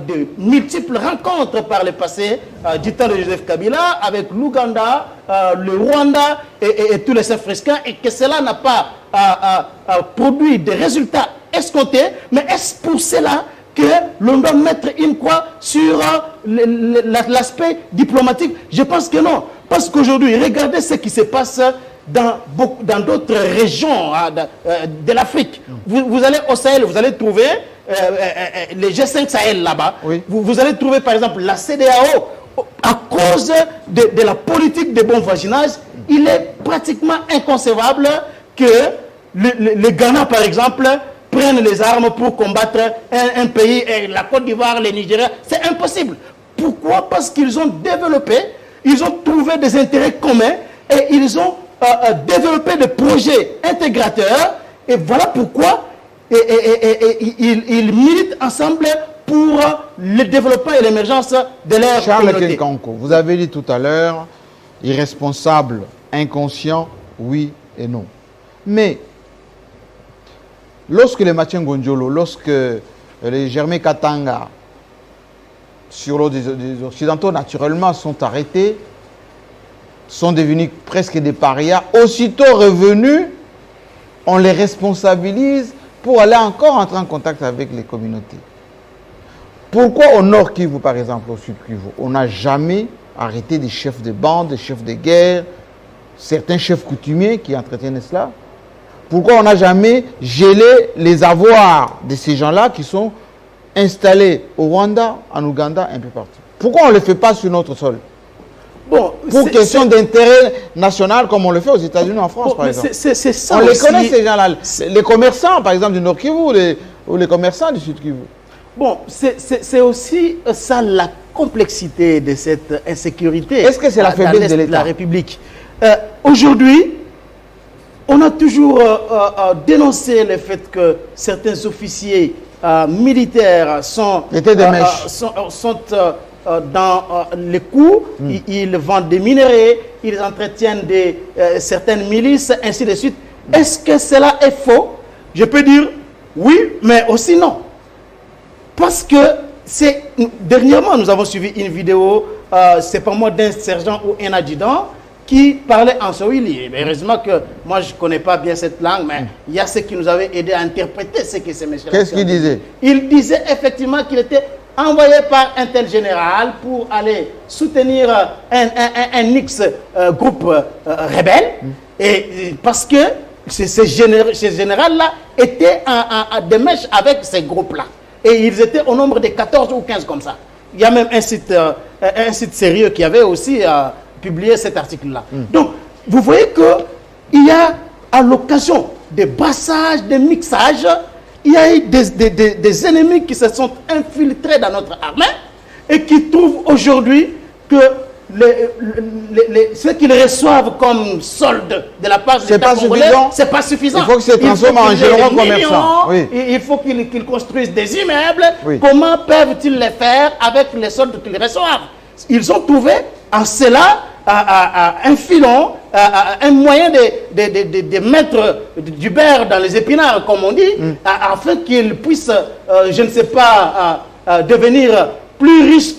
de multiples rencontres par le passé du temps de Joseph Kabila avec l'Ouganda, le Rwanda et tous les Africains, et que cela n'a pas produit des résultats escomptés. Mais est-ce pour cela que l'on doit mettre une croix sur l'aspect diplomatique? Je pense que non. Parce qu'aujourd'hui, regardez ce qui se passe dans d'autres régions de l'Afrique. Vous allez au Sahel, vous allez trouver les G5 Sahel là-bas. Oui. Vous allez trouver par exemple la CEDEAO. À cause de la politique de bon voisinage, il est pratiquement inconcevable que le Ghana par exemple prennent les armes pour combattre un pays, la Côte d'Ivoire, le Nigeria. C'est impossible. Pourquoi? Parce qu'ils ont développé, ils ont trouvé des intérêts communs et ils ont développer des projets intégrateurs, et voilà pourquoi ils militent ensemble pour le développement et l'émergence de leur Charles communauté. Kenkanko, vous avez dit tout à l'heure, irresponsable, inconscient, oui et non. Mais, lorsque les Mathieu Ngonjolo, lorsque les Germain Katanga, sur l'eau des Occidentaux, naturellement, sont arrêtés, sont devenus presque des parias, aussitôt revenus, on les responsabilise pour aller encore entrer en contact avec les communautés. Pourquoi au Nord Kivu, par exemple, au Sud Kivu, on n'a jamais arrêté des chefs de bande, des chefs de guerre, certains chefs coutumiers qui entretiennent cela? Pourquoi on n'a jamais gelé les avoirs de ces gens-là qui sont installés au Rwanda, en Ouganda, un peu partout? Pourquoi on ne le fait pas sur notre sol? Bon, pour question d'intérêt national, comme on le fait aux États-Unis, en France, par exemple. C'est ça on aussi. Les connaît, ces gens-là. Les commerçants, par exemple, du Nord Kivu ou les commerçants du Sud Kivu. Bon, c'est aussi ça la complexité de cette insécurité. Est-ce que c'est la faiblesse de l'État? La République. Aujourd'hui, on a toujours dénoncé le fait que certains officiers militaires sont dans les coups, ils vendent des minerais, ils entretiennent certaines milices, ainsi de suite. Est-ce que cela est faux? Je peux dire oui, mais aussi non. Parce que dernièrement, nous avons suivi une vidéo, c'est pas moi, d'un sergent ou un adjudant qui parlait en swahili. Heureusement que moi, je ne connais pas bien cette langue, mais il y a ceux qui nous avaient aidé à interpréter ce que ces messieurs. Qu'est-ce qu'il disait? Il disait effectivement qu'il était envoyé par un tel général pour aller soutenir un X-groupe rebelle. Et parce que ces généraux-là étaient en démêche avec ces groupes-là. Et ils étaient au nombre de 14 ou 15 comme ça. Il y a même un site sérieux qui avait aussi publié cet article-là. Donc, vous voyez qu'il y a, à l'occasion des brassages, des mixages, il y a eu des ennemis qui se sont infiltrés dans notre armée et qui trouvent aujourd'hui que ce qu'ils reçoivent comme solde de la part de l'État congolais, c'est pas suffisant. Il faut que se transforme en généraux commerçants. Oui. Il faut qu'ils construisent des immeubles. Oui. Comment peuvent-ils les faire avec les soldes qu'ils reçoivent? Ils ont trouvé en cela un filon, un moyen de mettre du beurre dans les épinards, comme on dit, afin qu'ils puissent, je ne sais pas, devenir plus riches.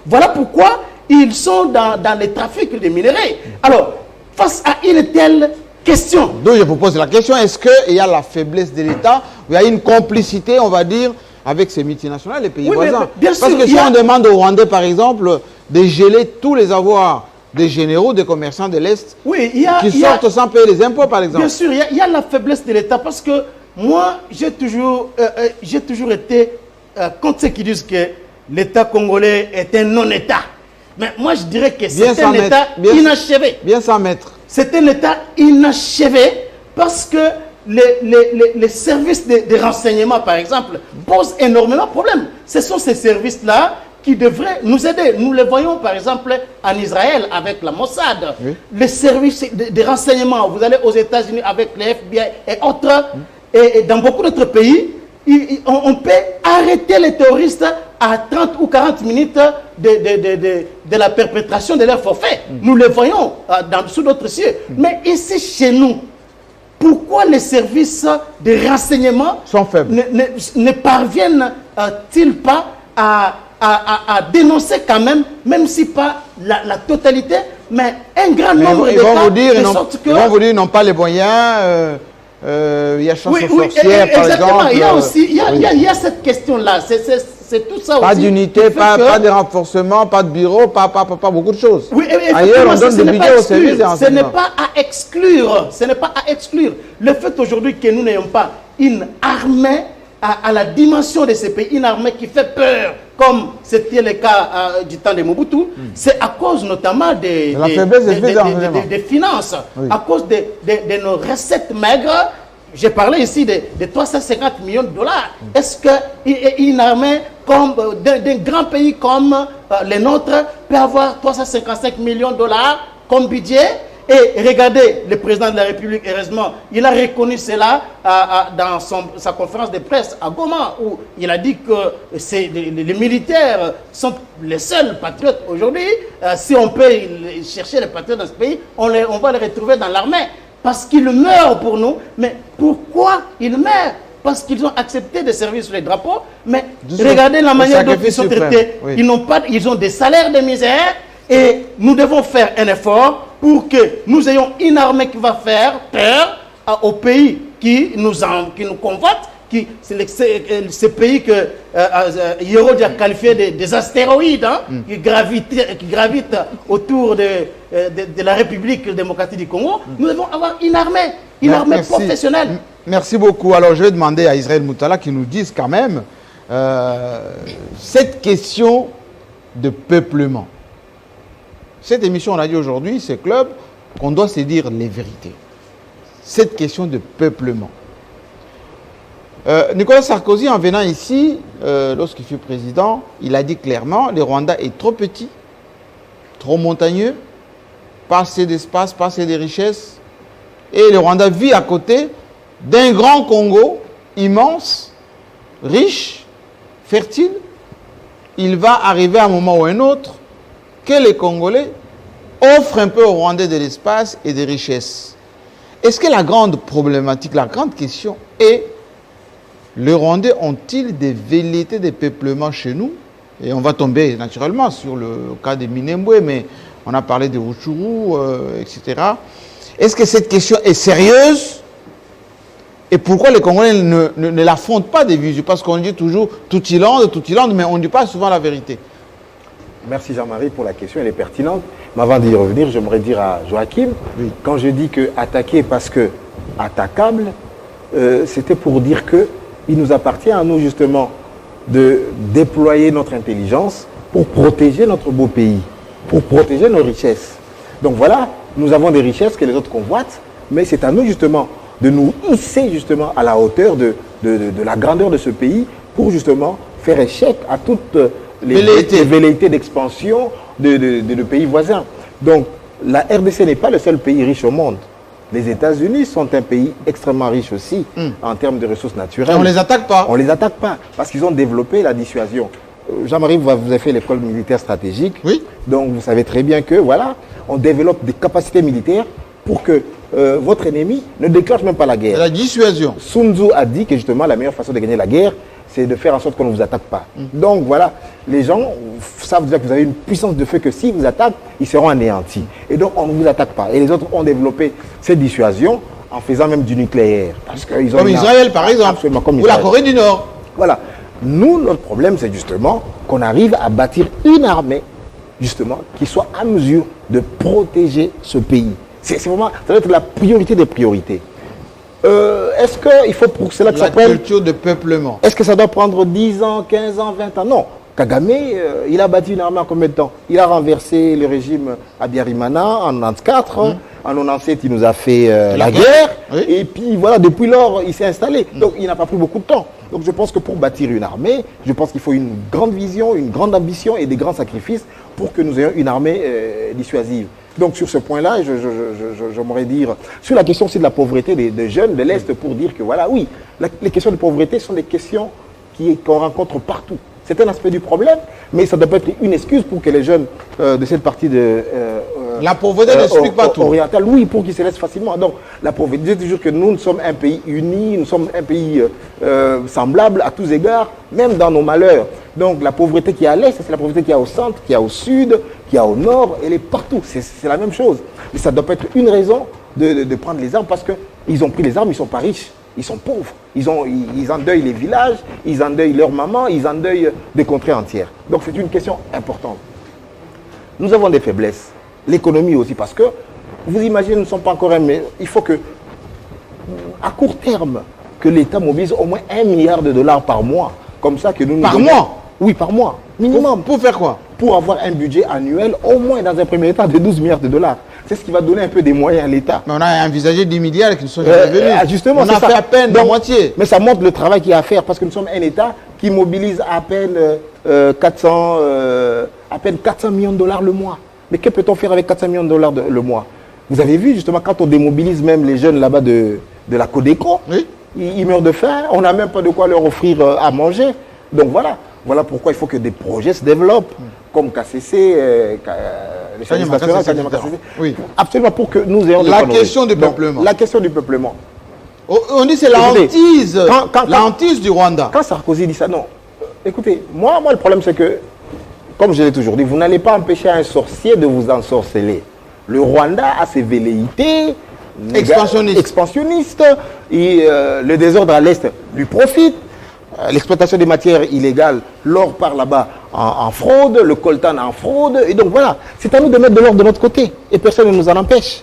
Voilà pourquoi ils sont dans les trafics de minerais. Alors, face à une telle question... Donc je vous pose la question, est-ce qu'il y a la faiblesse de l'État, ou il y a une complicité, on va dire, avec ces multinationales, les pays voisins? Bien sûr, parce que si on demande aux Rwandais, par exemple, de geler tous les avoirs des généraux, des commerçants de l'Est, qui sortent sans payer les impôts, par exemple. Bien sûr, il y a la faiblesse de l'État, parce que moi, j'ai toujours été contre ceux qui disent que l'État congolais est un non-État. Mais moi, je dirais que c'est un État inachevé. Bien sans mettre. C'est un État inachevé parce que les services de renseignement, par exemple, posent énormément de problèmes. Ce sont ces services-là qui devraient nous aider. Nous les voyons, par exemple, en Israël avec la Mossad. Oui. Les services de renseignement, vous allez aux États-Unis avec les FBI et autres, et dans beaucoup d'autres pays, on peut arrêter les terroristes à 30 ou 40 minutes de la perpétration de leur forfait. Nous le voyons sous d'autres cieux. Mais ici, chez nous, pourquoi les services de renseignement sont faibles, ne parviennent-ils pas à dénoncer quand même si pas la totalité, mais un grand nombre d'États, de sorte que... Ils vont vous dire qu'ils n'ont pas les moyens... il y a chasse aux sorcières, par exemple. Il y a aussi, il y a cette question-là. C'est tout ça aussi. Pas d'unité, pas de renforcement, pas de bureau, pas beaucoup de choses. Oui, ailleurs, on donne des budgets aux services. Ce n'est pas à exclure. Ce n'est pas à exclure. Le fait aujourd'hui que nous n'ayons pas une armée à la dimension de ces pays, une armée qui fait peur, comme c'était le cas du temps de Mobutu, c'est à cause notamment des finances, à cause de nos recettes maigres. J'ai parlé ici de 350 millions de dollars. Est-ce qu'une armée d'un grand pays comme le nôtre peut avoir 355 millions de dollars comme budget? Et regardez, le président de la République, heureusement, il a reconnu cela dans sa conférence de presse à Goma, où il a dit que les militaires sont les seuls patriotes aujourd'hui. Si on peut chercher les patriotes dans ce pays, on va les retrouver dans l'armée. Parce qu'ils meurent pour nous. Mais pourquoi ils meurent? Parce qu'ils ont accepté de servir sur les drapeaux. Mais regardez la manière dont ils sont traités. Oui. Ils ont des salaires de misère. Et nous devons faire un effort pour que nous ayons une armée qui va faire peur aux pays qui nous convoitent. Ces pays que Yérodi a qualifié des astéroïdes, qui gravitent autour de la République démocratique du Congo. Nous devons avoir une armée professionnelle. Merci beaucoup. Alors je vais demander à Israël Moutala qui nous dise quand même cette question de peuplement. Cette émission, on a dit aujourd'hui, ce club, qu'on doit se dire les vérités. Cette question de peuplement. Nicolas Sarkozy, en venant ici, lorsqu'il fut président, il a dit clairement, le Rwanda est trop petit, trop montagneux, pas assez d'espace, pas assez de richesses. Et le Rwanda vit à côté d'un grand Congo immense, riche, fertile. Il va arriver à un moment ou un autre que les Congolais offrent un peu aux Rwandais de l'espace et des richesses. Est-ce que la grande problématique, la grande question est, les Rwandais ont-ils des velléités de peuplement chez nous? Et on va tomber naturellement sur le cas de Minembwe, mais on a parlé de Rutshuru, etc. Est-ce que cette question est sérieuse? Et pourquoi les Congolais ne l'affrontent pas des visu? Parce qu'on dit toujours tout Ilande, mais on ne dit pas souvent la vérité. Merci Jean-Marie pour la question, elle est pertinente. Mais avant d'y revenir, j'aimerais dire à Joachim, oui, quand je dis que attaquer parce que attaquable, c'était pour dire que il nous appartient à nous justement de déployer notre intelligence pour protéger notre beau pays, pour protéger nos richesses. Donc voilà, nous avons des richesses que les autres convoitent, mais c'est à nous justement de nous hisser justement à la hauteur de la grandeur de ce pays pour justement faire échec à toutes les velléités d'expansion de pays voisins. Donc la RDC n'est pas le seul pays riche au monde. Les États-Unis sont un pays extrêmement riche aussi en termes de ressources naturelles. Et on ne les attaque pas. On ne les attaque pas parce qu'ils ont développé la dissuasion. Jean-Marie, vous avez fait l'école militaire stratégique. Oui. Donc vous savez très bien que voilà, on développe des capacités militaires pour que votre ennemi ne déclenche même pas la guerre. La dissuasion. Sun Tzu a dit que justement la meilleure façon de gagner la guerre, c'est de faire en sorte qu'on ne vous attaque pas. Donc voilà, les gens savent déjà que vous avez une puissance de feu que s'ils vous attaquent, ils seront anéantis. Et donc on ne vous attaque pas. Et les autres ont développé cette dissuasion en faisant même du nucléaire. Parce qu'ils ont comme Israël par exemple, absolument, comme ou Israël. la Corée du Nord. Voilà. Nous, notre problème, c'est justement qu'on arrive à bâtir une armée, justement, qui soit à mesure de protéger ce pays. C'est vraiment, ça doit être la priorité des priorités. Est-ce qu'il faut pour cela que ça prenne... La culture de peuplement. Est-ce que ça doit prendre 10 ans, 15 ans, 20 ans? Non. Kagame, il a bâti une armée en combien de temps? Il a renversé le régime à Biarimana en 94. En 97, il nous a fait la guerre. Oui. Et puis voilà, depuis lors, il s'est installé. Donc il n'a pas pris beaucoup de temps. Donc je pense que pour bâtir une armée, je pense qu'il faut une grande vision, une grande ambition et des grands sacrifices pour que nous ayons une armée dissuasive. Donc sur ce point-là, j'aimerais dire, sur la question aussi de la pauvreté des jeunes de l'Est, pour dire que voilà, oui, les questions de pauvreté sont des questions qu'on rencontre partout. C'est un aspect du problème, mais ça ne doit pas être une excuse pour que les jeunes de cette partie de... la pauvreté n'explique pas tout. Orientale, oui, pour qu'ils se laissent facilement. Donc la pauvreté, je dis toujours que nous sommes un pays uni, nous sommes un pays semblable à tous égards, même dans nos malheurs. Donc la pauvreté qui est à l'Est, c'est la pauvreté qui est au centre, qui est au sud, qui est au nord, elle est partout. C'est la même chose. Mais ça ne doit pas être une raison de prendre les armes parce qu'ils ont pris les armes, ils ne sont pas riches. Ils sont pauvres. Ils endeuillent les villages, ils endeuillent leurs mamans, ils endeuillent des contrées entières. Donc c'est une question importante. Nous avons des faiblesses. L'économie aussi, parce que, vous imaginez, nous ne sommes pas encore mais il faut que, à court terme, que l'État mobilise au moins $1 milliard par mois. Comme ça que nous... Par mois? Oui, par mois. Minimum. Pour faire quoi? Pour avoir un budget annuel, au moins dans un premier état, de $12 milliards. C'est ce qui va donner un peu des moyens à l'État. Mais on a envisagé 10 milliards qui ne sont jamais venus. Justement, on a fait à peine la moitié. Mais ça montre le travail qu'il y a à faire parce que nous sommes un État qui mobilise à peine 400 millions de dollars le mois. Mais que peut-on faire avec 400 millions de dollars le mois? Vous avez vu justement quand on démobilise même les jeunes là-bas de la Codeco, oui. Ils meurent de faim, on n'a même pas de quoi leur offrir à manger. Donc voilà pourquoi il faut que des projets se développent, comme KCC, les services nationaux, oui. Absolument pour que nous ayons la question du peuplement. La question du peuplement. On dit c'est la hantise, la hantise du Rwanda. Quand Sarkozy dit ça, non. Écoutez, moi le problème c'est que, comme je l'ai toujours dit, vous n'allez pas empêcher un sorcier de vous ensorceler. Le Rwanda a ses velléités expansionnistes et le désordre à l'Est lui profite. L'exploitation des matières illégales, l'or part là-bas en fraude, le coltan en fraude. Et donc voilà, c'est à nous de mettre de l'ordre de notre côté. Et personne ne nous en empêche.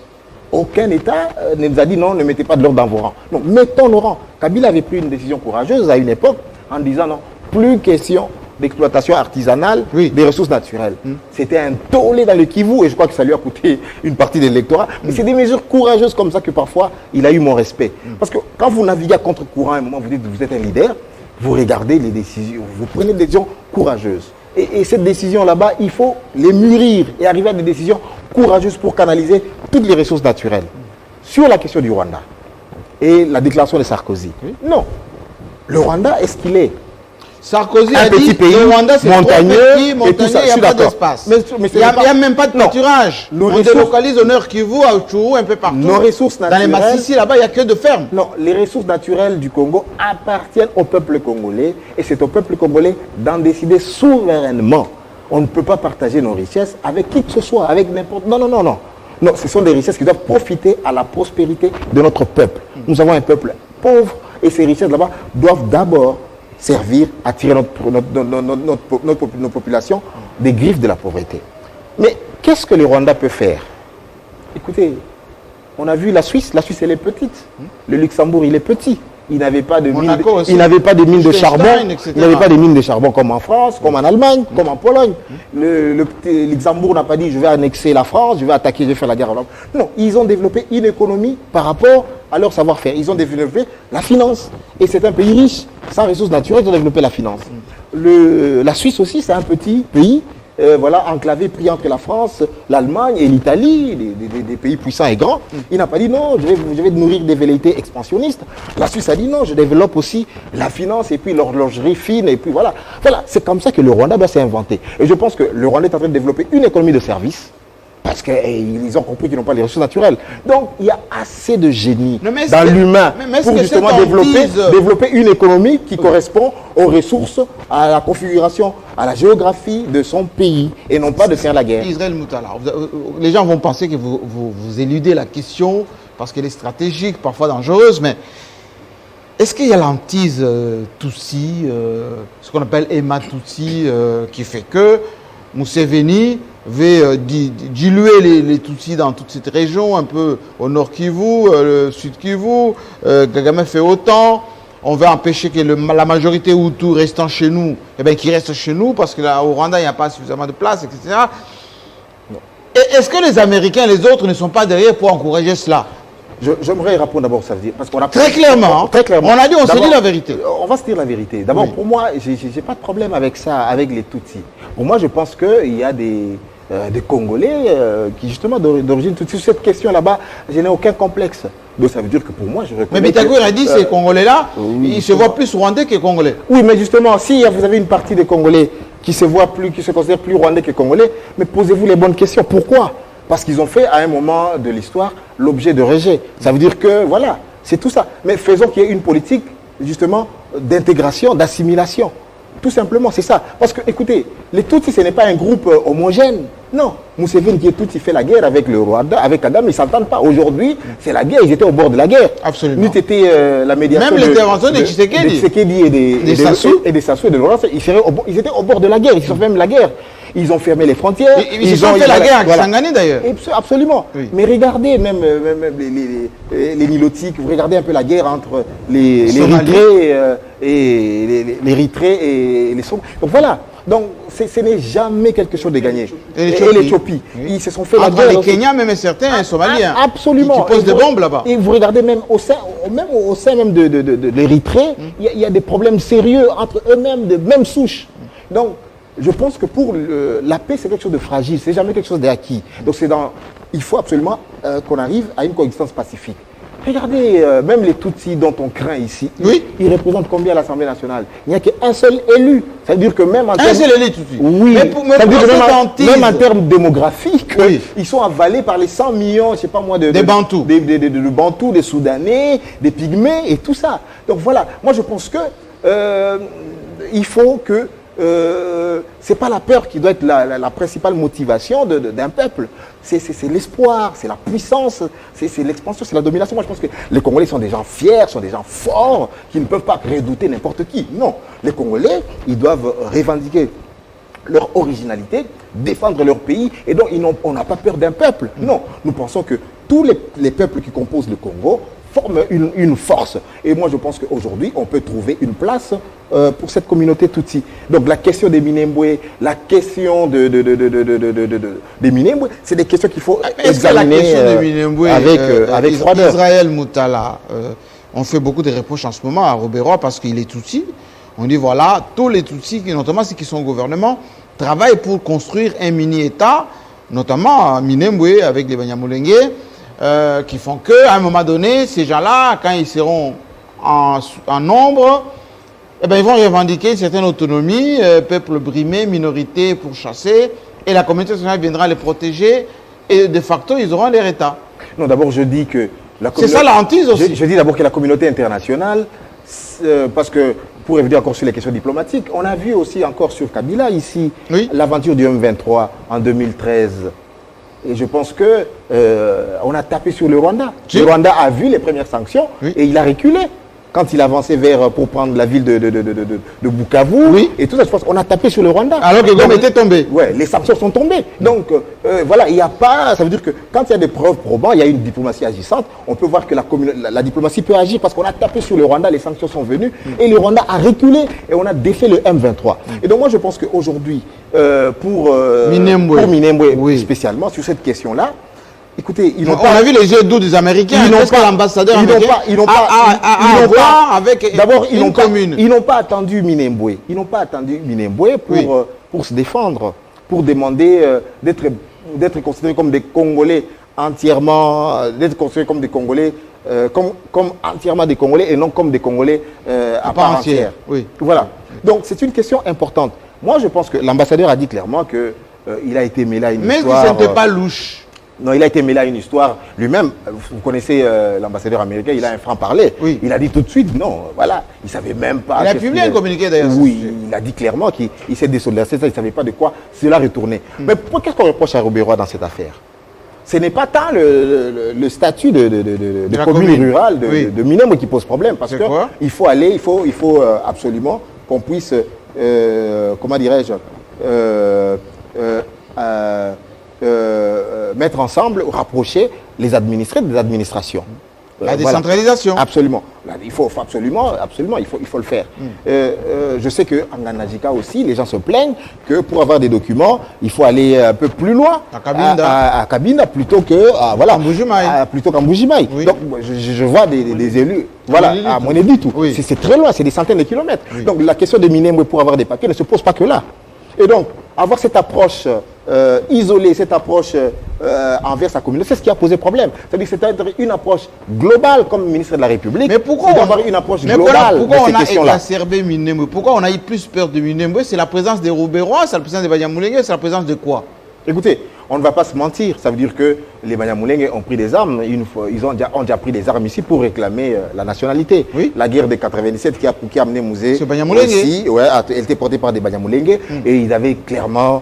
Aucun État ne nous a dit non, ne mettez pas de l'ordre dans vos rangs. Donc mettons nos rangs. Kabila avait pris une décision courageuse à une époque en disant non, plus question d'exploitation artisanale des ressources naturelles. C'était un tollé dans le Kivu et je crois que ça lui a coûté une partie de l'électorat. Mais c'est des mesures courageuses comme ça que parfois il a eu mon respect. Parce que quand vous naviguez à contre-courant, à un moment vous dites que vous êtes un leader, vous regardez les décisions, vous prenez des décisions courageuses. Et cette décision là-bas, il faut les mûrir et arriver à des décisions courageuses pour canaliser toutes les ressources naturelles. Sur la question du Rwanda et la déclaration de Sarkozy, non. Le Rwanda, est-ce qu'il est Sarkozy un a petit dit pays le Rwanda c'est montagneux, petit, et tout montagneux, ça, il n'y je a suis pas d'accord. d'espace. Mais Il n'y a même pas de non. pâturage. Nos On ressources- délocalise au Nord Kivu, à Utshuru, un peu partout. Nos ressources Dans les naturelles- Massissi, là-bas, il n'y a que de fermes. Non, les ressources naturelles du Congo appartiennent au peuple congolais et c'est au peuple congolais d'en décider souverainement. On ne peut pas partager nos richesses avec qui que ce soit, avec n'importe... Non, non, non, non. Non, ce sont des richesses qui doivent profiter à la prospérité de notre peuple. Nous avons un peuple pauvre et ces richesses là-bas doivent d'abord servir à tirer nos populations des griffes de la pauvreté. Mais qu'est-ce que le Rwanda peut faire? Écoutez, on a vu la Suisse elle est petite. Le Luxembourg, il est petit. Il n'avait pas de mines, Monaco aussi. il n'avait pas de mines de Liechtenstein, charbon. etc. Il n'avait pas de mines de charbon comme en France, comme en Allemagne, comme en Pologne. Le Luxembourg n'a pas dit je vais annexer la France, je vais attaquer, je vais faire la guerre. Non, ils ont développé une économie par rapport à leur savoir-faire. Ils ont développé la finance. Et c'est un pays riche, sans ressources naturelles, ils ont développé la finance. La Suisse aussi, c'est un petit pays. Voilà, enclavé, pris entre la France, l'Allemagne et l'Italie, des pays puissants et grands. Il n'a pas dit non, je vais nourrir des velléités expansionnistes. La Suisse a dit non, je développe aussi la finance et puis l'horlogerie fine et puis voilà. Voilà, c'est comme ça que le Rwanda s'est inventé. Et je pense que le Rwanda est en train de développer une économie de services parce qu'ils ont compris qu'ils n'ont pas les ressources naturelles. Donc, il y a assez de génie Non, mais est-ce dans que- l'humain mais est-ce pour que justement cette hantise- développer une économie qui correspond aux ressources, à la configuration, à la géographie de son pays et non pas de faire la guerre. Israël Moutala, les gens vont penser que vous éludez la question parce qu'elle est stratégique, parfois dangereuse, mais est-ce qu'il y a l'hantise Tutsi, ce qu'on appelle Emma Tutsi, qui fait que Museveni veut diluer les Tutsis dans toute cette région, un peu au nord Kivu, le sud Kivu, Kagame fait autant. On veut empêcher que la majorité Hutu restant chez nous, eh bien, qu'ils restent chez nous, parce que là, au Rwanda, il n'y a pas suffisamment de place, etc. Et est-ce que les Américains et les autres ne sont pas derrière pour encourager cela? J'aimerais répondre d'abord, ça veut dire, parce qu'on a Très clairement, très clairement. on a dit, on s'est D'abord, dit la vérité. On va se dire la vérité. D'abord, Oui. pour moi, j'ai pas de problème avec ça, avec les Tutsis. Pour moi, je pense qu'il y a des Congolais qui, justement, d'origine Tutsi. Sur cette question là-bas, je n'ai aucun complexe. Donc, ça veut dire que pour moi, je reconnais. Mais Bitago a dit, ces Congolais-là, oui, ils se voient plus rwandais que Congolais. Oui, mais justement, si vous avez une partie des Congolais qui se considèrent plus rwandais que Congolais, mais posez-vous les bonnes questions. Pourquoi? Parce qu'ils ont fait, à un moment de l'histoire, l'objet de rejet. Ça veut dire que, voilà, c'est tout ça. Mais faisons qu'il y ait une politique, justement, d'intégration, d'assimilation. Tout simplement, c'est ça. Parce que, écoutez, les Tutsis, ce n'est pas un groupe homogène. Non. Museveni qui est Tutsi fait la guerre avec le Rwanda, avec Kagame, ils ne s'entendent pas. Aujourd'hui, c'est la guerre, ils étaient au bord de la guerre. Absolument. N'eût été la médiation Même l'intervention de Tshisekedi. de Tshisekedi et Des Sassou. et des Sassou et de Laurent, ils étaient au bord de la guerre, ils ont fait même la guerre. Ils ont fermé les frontières. Ils se sont fait la guerre avec Sangani d'ailleurs. Absolument. Oui. Mais regardez même les Nilotiques, vous regardez un peu la guerre entre les Somalie. l'Érythrée et les Somaliens. Donc voilà. Donc ce n'est jamais quelque chose de gagné. Et Et l'Éthiopie. Oui. Ils se sont fait la Entre guerre. les Kenyans, même certains Somaliens. Absolument. Qui posent des bombes là-bas. Et vous regardez même au sein même de l'Érythrée, il y a des problèmes sérieux entre eux-mêmes, de même souche. Donc, je pense que pour la paix, c'est quelque chose de fragile, c'est jamais quelque chose d'acquis. Donc, il faut absolument qu'on arrive à une coexistence pacifique. Regardez, même les Tutsis dont on craint ici, Oui. ils représentent combien à l'Assemblée nationale? Il n'y a qu'un seul élu. Ça veut dire que même en Un seul élite, tout de suite. oui, Mais pour ça veut dire que cette même, hantise- même en termes démographiques, Oui. ils sont avalés par les 100 millions, je sais pas moi, Des Bantous. de Bantous, des Soudanais, des Pygmées et tout ça. Donc voilà, moi je pense que il faut que c'est pas la peur qui doit être la principale motivation d'un peuple. C'est l'espoir, c'est la puissance, c'est l'expansion, c'est la domination. Moi, je pense que les Congolais sont des gens fiers, sont des gens forts, qui ne peuvent pas redouter n'importe qui. Non, les Congolais, ils doivent revendiquer leur originalité, défendre leur pays, et donc on n'a pas peur d'un peuple. Non, nous pensons que tous les peuples qui composent le Congo forment une force. Et moi, je pense qu'aujourd'hui, on peut trouver une place pour cette communauté Tutsi. Donc, la question des Minembwe, la question des Minembwe, c'est des questions qu'il faut Est-ce que la examiner question de Minembwe, avec froideur. Israël Moutala, on fait beaucoup de reproches en ce moment à Robert parce qu'il est Tutsi. On dit voilà, tous les Tutsis, notamment ceux qui sont au gouvernement, travaillent pour construire un mini-État, notamment à Minembwe avec les Banyamulenge, qui font qu'à un moment donné, ces gens-là, quand ils seront en nombre, eh ben, ils vont revendiquer une certaine autonomie, peuple brimé, minorité pourchassée, et la communauté internationale viendra les protéger, et de facto, ils auront leur État. Non, d'abord, je dis que... C'est ça la hantise aussi. Je dis d'abord que la communauté internationale, parce que, pour revenir encore sur les questions diplomatiques, on a vu aussi encore sur Kabila, ici, l'aventure du M23 en 2013. Et je pense que on a tapé sur le Rwanda. Le Rwanda a vu les premières sanctions et il a reculé. Quand il avançait pour prendre la ville de Bukavu et tout ça, je pense qu'on a tapé sur le Rwanda. Alors que Goma était tombé. Ouais, les sanctions sont tombées. Donc voilà, il n'y a pas. Ça veut dire que quand il y a des preuves probantes, il y a une diplomatie agissante. On peut voir que la diplomatie peut agir parce qu'on a tapé sur le Rwanda, les sanctions sont venues et le Rwanda a reculé et on a défait le M23. Et donc moi je pense qu'aujourd'hui, pour Minembwe spécialement sur cette question-là. Écoutez, on a vu les jeux d'eau des Américains. Ils n'ont pas l'ambassadeur américain. D'abord, ils n'ont pas attendu Minembwe. Ils n'ont pas attendu Minembwe pour se défendre, pour demander d'être considérés comme des Congolais entièrement, d'être considérés comme des Congolais, comme entièrement des Congolais et non comme des Congolais à part entière. Voilà. Donc c'est une question importante. Moi, je pense que l'ambassadeur a dit clairement que il a été mêlé à une histoire. Mais ce n'était pas louche. Non, il a été mêlé à une histoire lui-même. Vous connaissez l'ambassadeur américain, il a un franc-parler. Il a dit tout de suite, non, voilà, il ne savait même pas. Il a publié un communiqué d'ailleurs. Oui, il a dit clairement qu'il s'est désolidarisé, il ne savait pas de quoi cela retournait. Mais qu'est-ce qu'on reproche à Robert Roy dans cette affaire? Ce n'est pas tant le statut de commune rurale de Minembwe qui pose problème, parce qu'il faut aller, il faut absolument qu'on puisse, comment dirais-je, mettre ensemble, rapprocher les administrés des administrations. La décentralisation. Voilà. Absolument. Il faut absolument, il faut le faire. Je sais qu'en Ganajika aussi, les gens se plaignent que pour avoir des documents, il faut aller un peu plus loin à Kabinda plutôt qu'en Mbujimaï. Donc je vois des élus, voilà, à Moneditu. C'est très loin, c'est des centaines de kilomètres. Donc la question de Minembwe pour avoir des papiers ne se pose pas que là. Et donc, avoir cette approche isolée, cette approche envers sa communauté, c'est ce qui a posé problème. C'est-à-dire que c'est une approche globale comme ministre de la République. Mais pourquoi avoir une approche globale pourquoi on a exacerbé Minembwe? Pourquoi on a eu plus peur de Minembwe? C'est la présence des Robérois, c'est la présence des Banyamulenge, c'est la présence de quoi? Écoutez, on ne va pas se mentir. Ça veut dire que les Banyamulenge ont pris des armes. Ils ont déjà pris des armes ici pour réclamer la nationalité. La guerre de 97 qui a amené Mouzé ici, elle était portée par des Banyamulenge et ils avaient clairement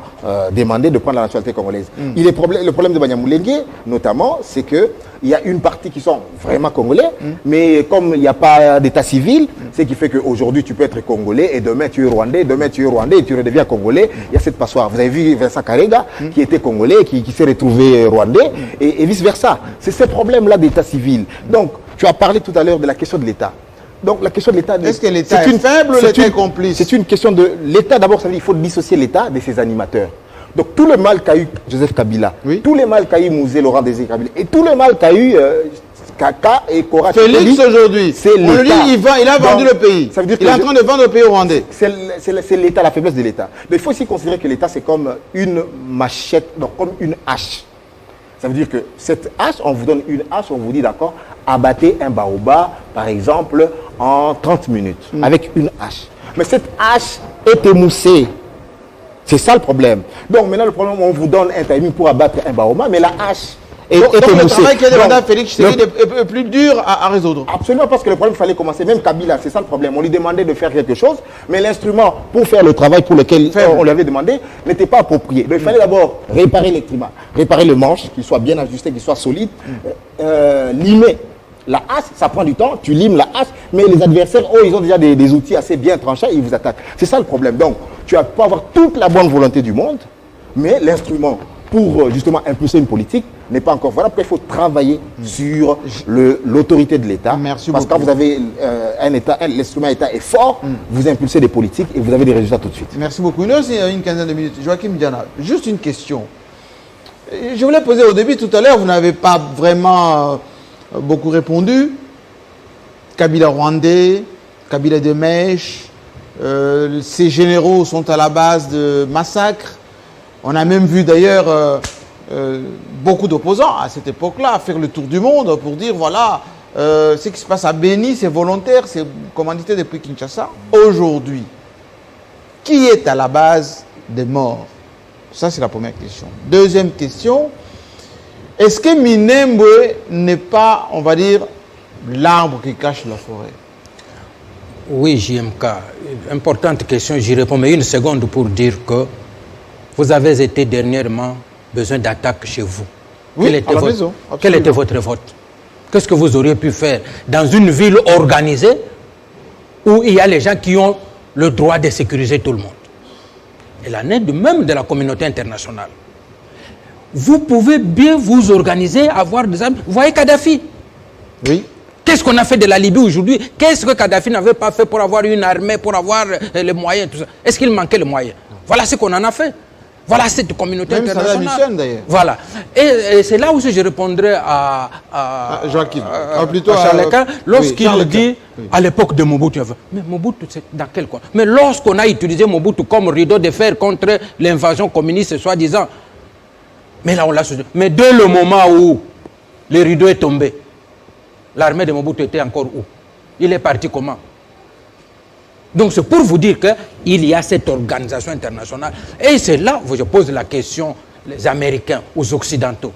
demandé de prendre la nationalité congolaise. Le problème de Banyamulenge, notamment, c'est que il y a une partie qui sont vraiment congolais, mais comme il n'y a pas d'état civil, ce qui fait qu'aujourd'hui tu peux être congolais et demain tu es rwandais, et tu redeviens congolais. Il y a cette passoire. Vous avez vu Vincent Karega qui était congolais, qui s'est retrouvé rwandais et vice-versa. C'est ce problème-là d'état civil. Donc, tu as parlé tout à l'heure de la question de l'État. Donc, la question de l'État... Est-ce que l'État est faible ou l'État est complice? C'est une question de... L'État, d'abord, ça veut dire qu'il faut dissocier l'État de ses animateurs. Donc tout le mal qu'a eu Joseph Kabila, tout le mal qu'a eu Mouzé Laurent Désiré Kabila, et tout le mal qu'a eu Kaka et Kora Félix aujourd'hui, on le dit, il a vendu le pays. Ça veut dire il est en train de vendre le pays rwandais. C'est l'État, la faiblesse de l'État. Mais il faut aussi considérer que l'État, c'est comme une machette, donc comme une hache. Ça veut dire que cette hache, on vous donne une hache, on vous dit d'accord, abattez un baobab, par exemple, en 30 minutes, avec une hache. Mais cette hache est émoussée. C'est ça le problème. Donc maintenant, le problème, on vous donne un timing pour abattre un baobab, mais la hache est émoussée. Donc le travail que demande Félix Tshisekedi est plus dur à résoudre. Absolument, parce que le problème, il fallait commencer. Même Kabila, c'est ça le problème. On lui demandait de faire quelque chose, mais l'instrument pour faire le travail pour lequel on lui avait demandé n'était pas approprié. Donc il fallait d'abord réparer l'électrimat, réparer le manche, qu'il soit bien ajusté, qu'il soit solide, limer. La hache, ça prend du temps, tu limes la hache, mais les adversaires, ils ont déjà des outils assez bien tranchés, ils vous attaquent. C'est ça le problème. Donc, tu peux avoir toute la bonne volonté du monde, mais l'instrument pour justement impulser une politique n'est pas encore voilà. Après, il faut travailler sur l'autorité de l'État. Parce que quand vous avez l'instrument État est fort, vous impulsez des politiques et vous avez des résultats tout de suite. Merci beaucoup. Nous aussi, une quinzaine de minutes. Joachim Diana, juste une question. Je voulais poser au début, tout à l'heure, vous n'avez pas vraiment... beaucoup répondu. Kabila rwandais, Kabila de Mèche, ces généraux sont à la base de massacres. On a même vu d'ailleurs beaucoup d'opposants à cette époque-là faire le tour du monde pour dire voilà, ce qui se passe à Béni, c'est volontaire, c'est commandité depuis Kinshasa. Aujourd'hui, qui est à la base des morts? Ça, c'est la première question. Deuxième question, est-ce que Minembwe n'est pas, on va dire, l'arbre qui cache la forêt? Oui, JMK. Importante question, j'y réponds, mais une seconde pour dire que vous avez été dernièrement besoin d'attaque chez vous. Oui, à la maison. Quel était votre vote? Qu'est-ce que vous auriez pu faire dans une ville organisée où il y a les gens qui ont le droit de sécuriser tout le monde? Et la aide même de la communauté internationale. Vous pouvez bien vous organiser, avoir des armes. Vous voyez Kadhafi? Oui. Qu'est-ce qu'on a fait de la Libye aujourd'hui? Qu'est-ce que Kadhafi n'avait pas fait pour avoir une armée, pour avoir les moyens, tout ça? Est-ce qu'il manquait les moyens? Voilà ce qu'on en a fait. Voilà cette communauté Même internationale. Saddam Hussein, d'ailleurs. Voilà. Et c'est là où je répondrai à Joachim. Plutôt à Charles lorsqu'il oui, dit à l'époque de Mobutu. Mais Mobutu, c'est dans quel coin? Mais lorsqu'on a utilisé Mobutu comme rideau de fer contre l'invasion communiste, soi-disant, mais là on l'a soutenu. Mais dès le moment où le rideau est tombé, l'armée de Mobutu était encore où? Il est parti comment? Donc c'est pour vous dire qu'il y a cette organisation internationale. Et c'est là où je pose la question, les Américains, aux Occidentaux.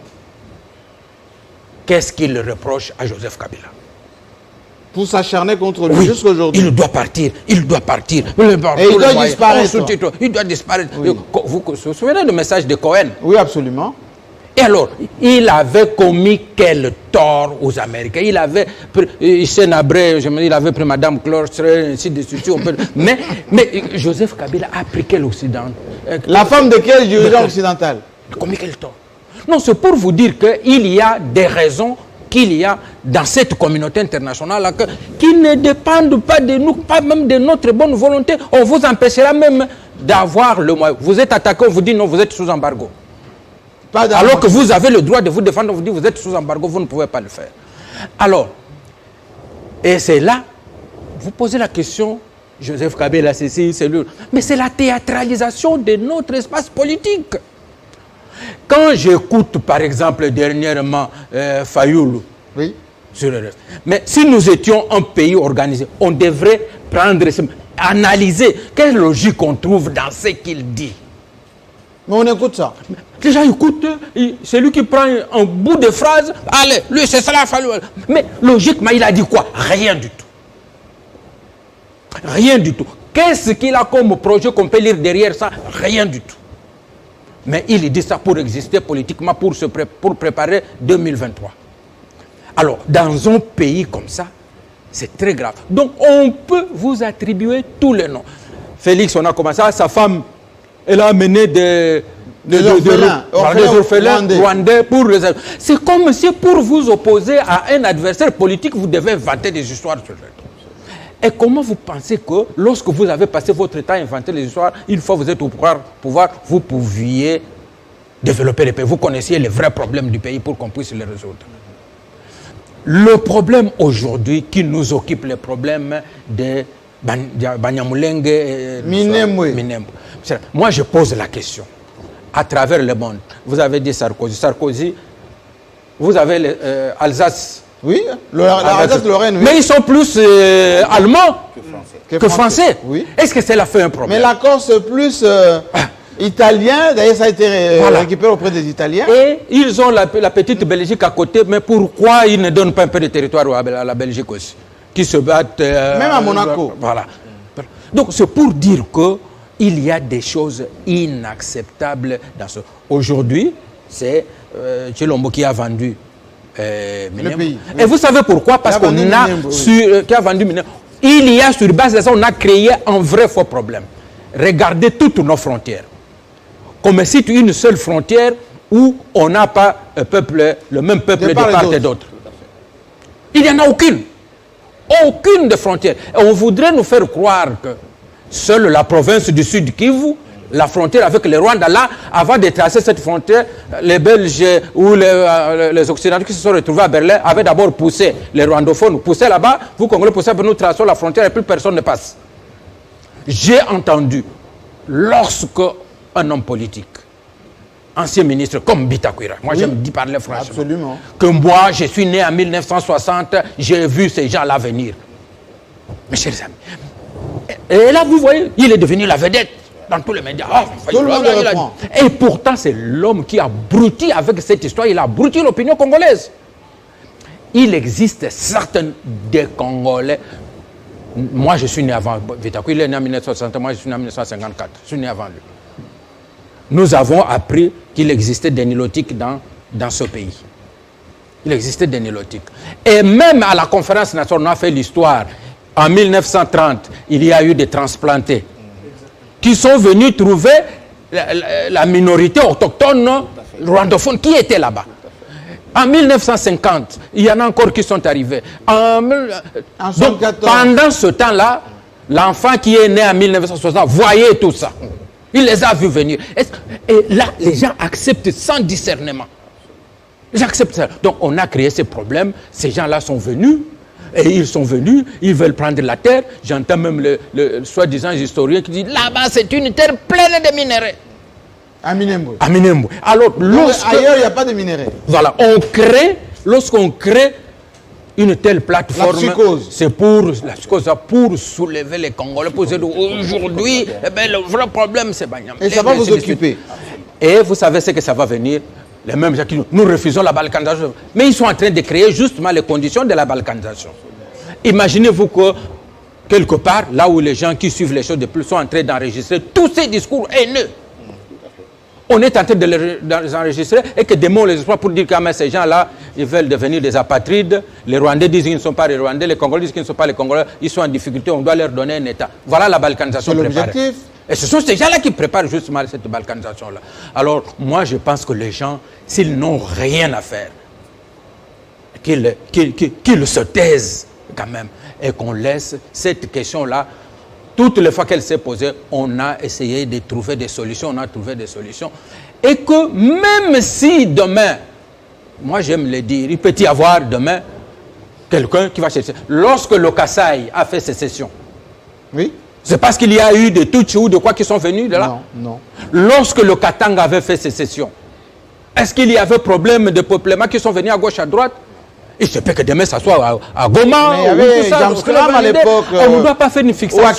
Qu'est-ce qu'ils reprochent à Joseph Kabila? Pour s'acharner contre lui jusqu'à aujourd'hui. Il doit partir, il doit partir. Et il doit disparaître. Il doit disparaître. Oui. Vous vous souvenez du message de Cohen? Oui, absolument. Et alors, il avait commis quel tort aux Américains? Il avait pris, il avait pris Madame Closter, ainsi de suite. Mais Joseph Kabila a pris quel Occident? La femme de quel dirigeant occidental? Commis quel tort? Non, c'est pour vous dire qu'il y a des raisons qu'il y a dans cette communauté internationale qui ne dépendent pas de nous, pas même de notre bonne volonté. On vous empêchera même d'avoir le moyen. Vous êtes attaqué, on vous dit non, vous êtes sous embargo. Alors que vous avez le droit de vous défendre, on vous dit vous êtes sous embargo, vous ne pouvez pas le faire. Alors, et c'est là, vous posez la question, Joseph Kabila, c'est lui. Mais c'est la théâtralisation de notre espace politique. Quand j'écoute, par exemple, dernièrement, Fayoulou, oui. Sur le reste. Mais si nous étions un pays organisé, on devrait prendre, analyser quelle logique on trouve dans ce qu'il dit. Mais on écoute ça. Les gens écoutent, c'est lui qui prend un bout de phrase, allez, lui c'est ça, Fayoulou. Mais logiquement, il a dit quoi? Rien du tout. Rien du tout. Qu'est-ce qu'il a comme projet qu'on peut lire derrière ça? Rien du tout. Mais il dit ça pour exister politiquement, pour préparer 2023. Alors, dans un pays comme ça, c'est très grave. Donc, on peut vous attribuer tous les noms. Félix, on a commencé, sa femme, elle a amené des orphelins rwandais pour les... C'est comme si pour vous opposer à un adversaire politique, vous devez inventer des histoires sur le... Et comment vous pensez que lorsque vous avez passé votre temps à inventer les histoires, une fois que vous êtes au pouvoir, vous pouviez développer le pays? Vous connaissiez les vrais problèmes du pays pour qu'on puisse les résoudre. Le problème aujourd'hui qui nous occupe, les problèmes de Banyamulenge et Minembwe. Moi, je pose la question. À travers le monde, vous avez dit Sarkozy. Sarkozy, vous avez Alsace. Oui, l'Alsace-Lorraine, oui. Mais ils sont plus allemands que français. Oui. Est-ce que c'est là fait un problème? Mais la Corse plus italien, d'ailleurs ça a été récupéré auprès des Italiens. Et ils ont la petite Belgique à côté, mais pourquoi ils ne donnent pas un peu de territoire à la Belgique aussi? Qui se battent... même à Monaco. Voilà. Donc c'est pour dire qu'il y a des choses inacceptables dans ce... Aujourd'hui, c'est Tshilombo qui a vendu le pays. Et vous savez pourquoi? Parce qu'on a qui a vendu Minembwe. Il y a sur base de ça, on a créé un vrai faux problème. Regardez toutes nos frontières. Comme c'est une seule frontière où on n'a pas le même peuple de part et d'autre. Il n'y en a aucune. Aucune de frontières. Et on voudrait nous faire croire que seule la province du Sud Kivu, la frontière avec le Rwanda, là, avant de tracer cette frontière, les Belges ou les Occidentaux qui se sont retrouvés à Berlin avaient d'abord poussé les rwandophones, poussé là-bas, vous Congolais poussez, nous traçons la frontière et plus personne ne passe. J'ai entendu, lorsque un homme politique anciens ministres comme Bitakwira. Moi, Oui. j'aime d'y parler franchement. Absolument. Que moi, je suis né en 1960, j'ai vu ces gens-là venir. Mes chers amis. Et là, vous voyez, il est devenu la vedette dans tous les médias. Ah, Tout le monde le reprend. Et pourtant, c'est l'homme qui a abruti avec cette histoire, il a abruti l'opinion congolaise. Il existe certains des Congolais. Moi, je suis né avant Bitakwira, il est né en 1960, moi, je suis né en 1954. Je suis né avant lui. Nous avons appris qu'il existait des nilotiques dans ce pays. Il existait des nilotiques. Et même à la conférence nationale, on a fait l'histoire. En 1930, il y a eu des transplantés qui sont venus trouver la minorité autochtone rwandophone qui était là-bas. En 1950, il y en a encore qui sont arrivés. Donc, pendant ce temps-là, l'enfant qui est né en 1960 voyait tout ça. Il les a vus venir. Et là, les gens acceptent sans discernement. J'accepte ça. Donc, on a créé ces problèmes. Ces gens-là sont venus. Et ils sont venus. Ils veulent prendre la terre. J'entends même le soi-disant historien qui dit là-bas, c'est une terre pleine de minéraux. À Minembwe. À Minembwe. Alors, ailleurs, il n'y a pas de minéraux. Voilà. Lorsqu'on crée une telle plateforme, c'est pour soulever les Congolais, pour dire aujourd'hui, eh ben, le vrai problème, c'est Banyam. Et ça va vous occuper. Et vous savez ce que ça va venir. Les mêmes gens qui nous refusons la balkanisation. Mais ils sont en train de créer justement les conditions de la balkanisation. Imaginez-vous que, quelque part, là où les gens qui suivent les choses de plus sont en train d'enregistrer tous ces discours haineux. On est en train de les enregistrer et que démon les espoirs pour dire que ces gens-là, ils veulent devenir des apatrides. Les Rwandais disent qu'ils ne sont pas les Rwandais, les Congolais disent qu'ils ne sont pas les Congolais. Ils sont en difficulté, on doit leur donner un État. Voilà la balkanisation préparée. L'objectif. Et ce sont ces gens-là qui préparent justement cette balkanisation-là. Alors, moi, je pense que les gens, s'ils n'ont rien à faire, qu'ils se taisent quand même et qu'on laisse cette question-là. Toutes les fois qu'elle s'est posée, on a essayé de trouver des solutions, on a trouvé des solutions. Et que même si demain, moi j'aime le dire, il peut y avoir demain quelqu'un qui va chercher. Lorsque le Kasaï a fait sécession, oui. C'est parce qu'il y a eu de Tutsis ou de quoi qui sont venus de là? Non, non. Lorsque le Katanga avait fait sécession, est-ce qu'il y avait problème de peuplement qui sont venus à gauche, à droite? Il se peut que demain ça soit à Goma. Mais il y avait James Clam à l'époque. On ne doit pas faire une fixation à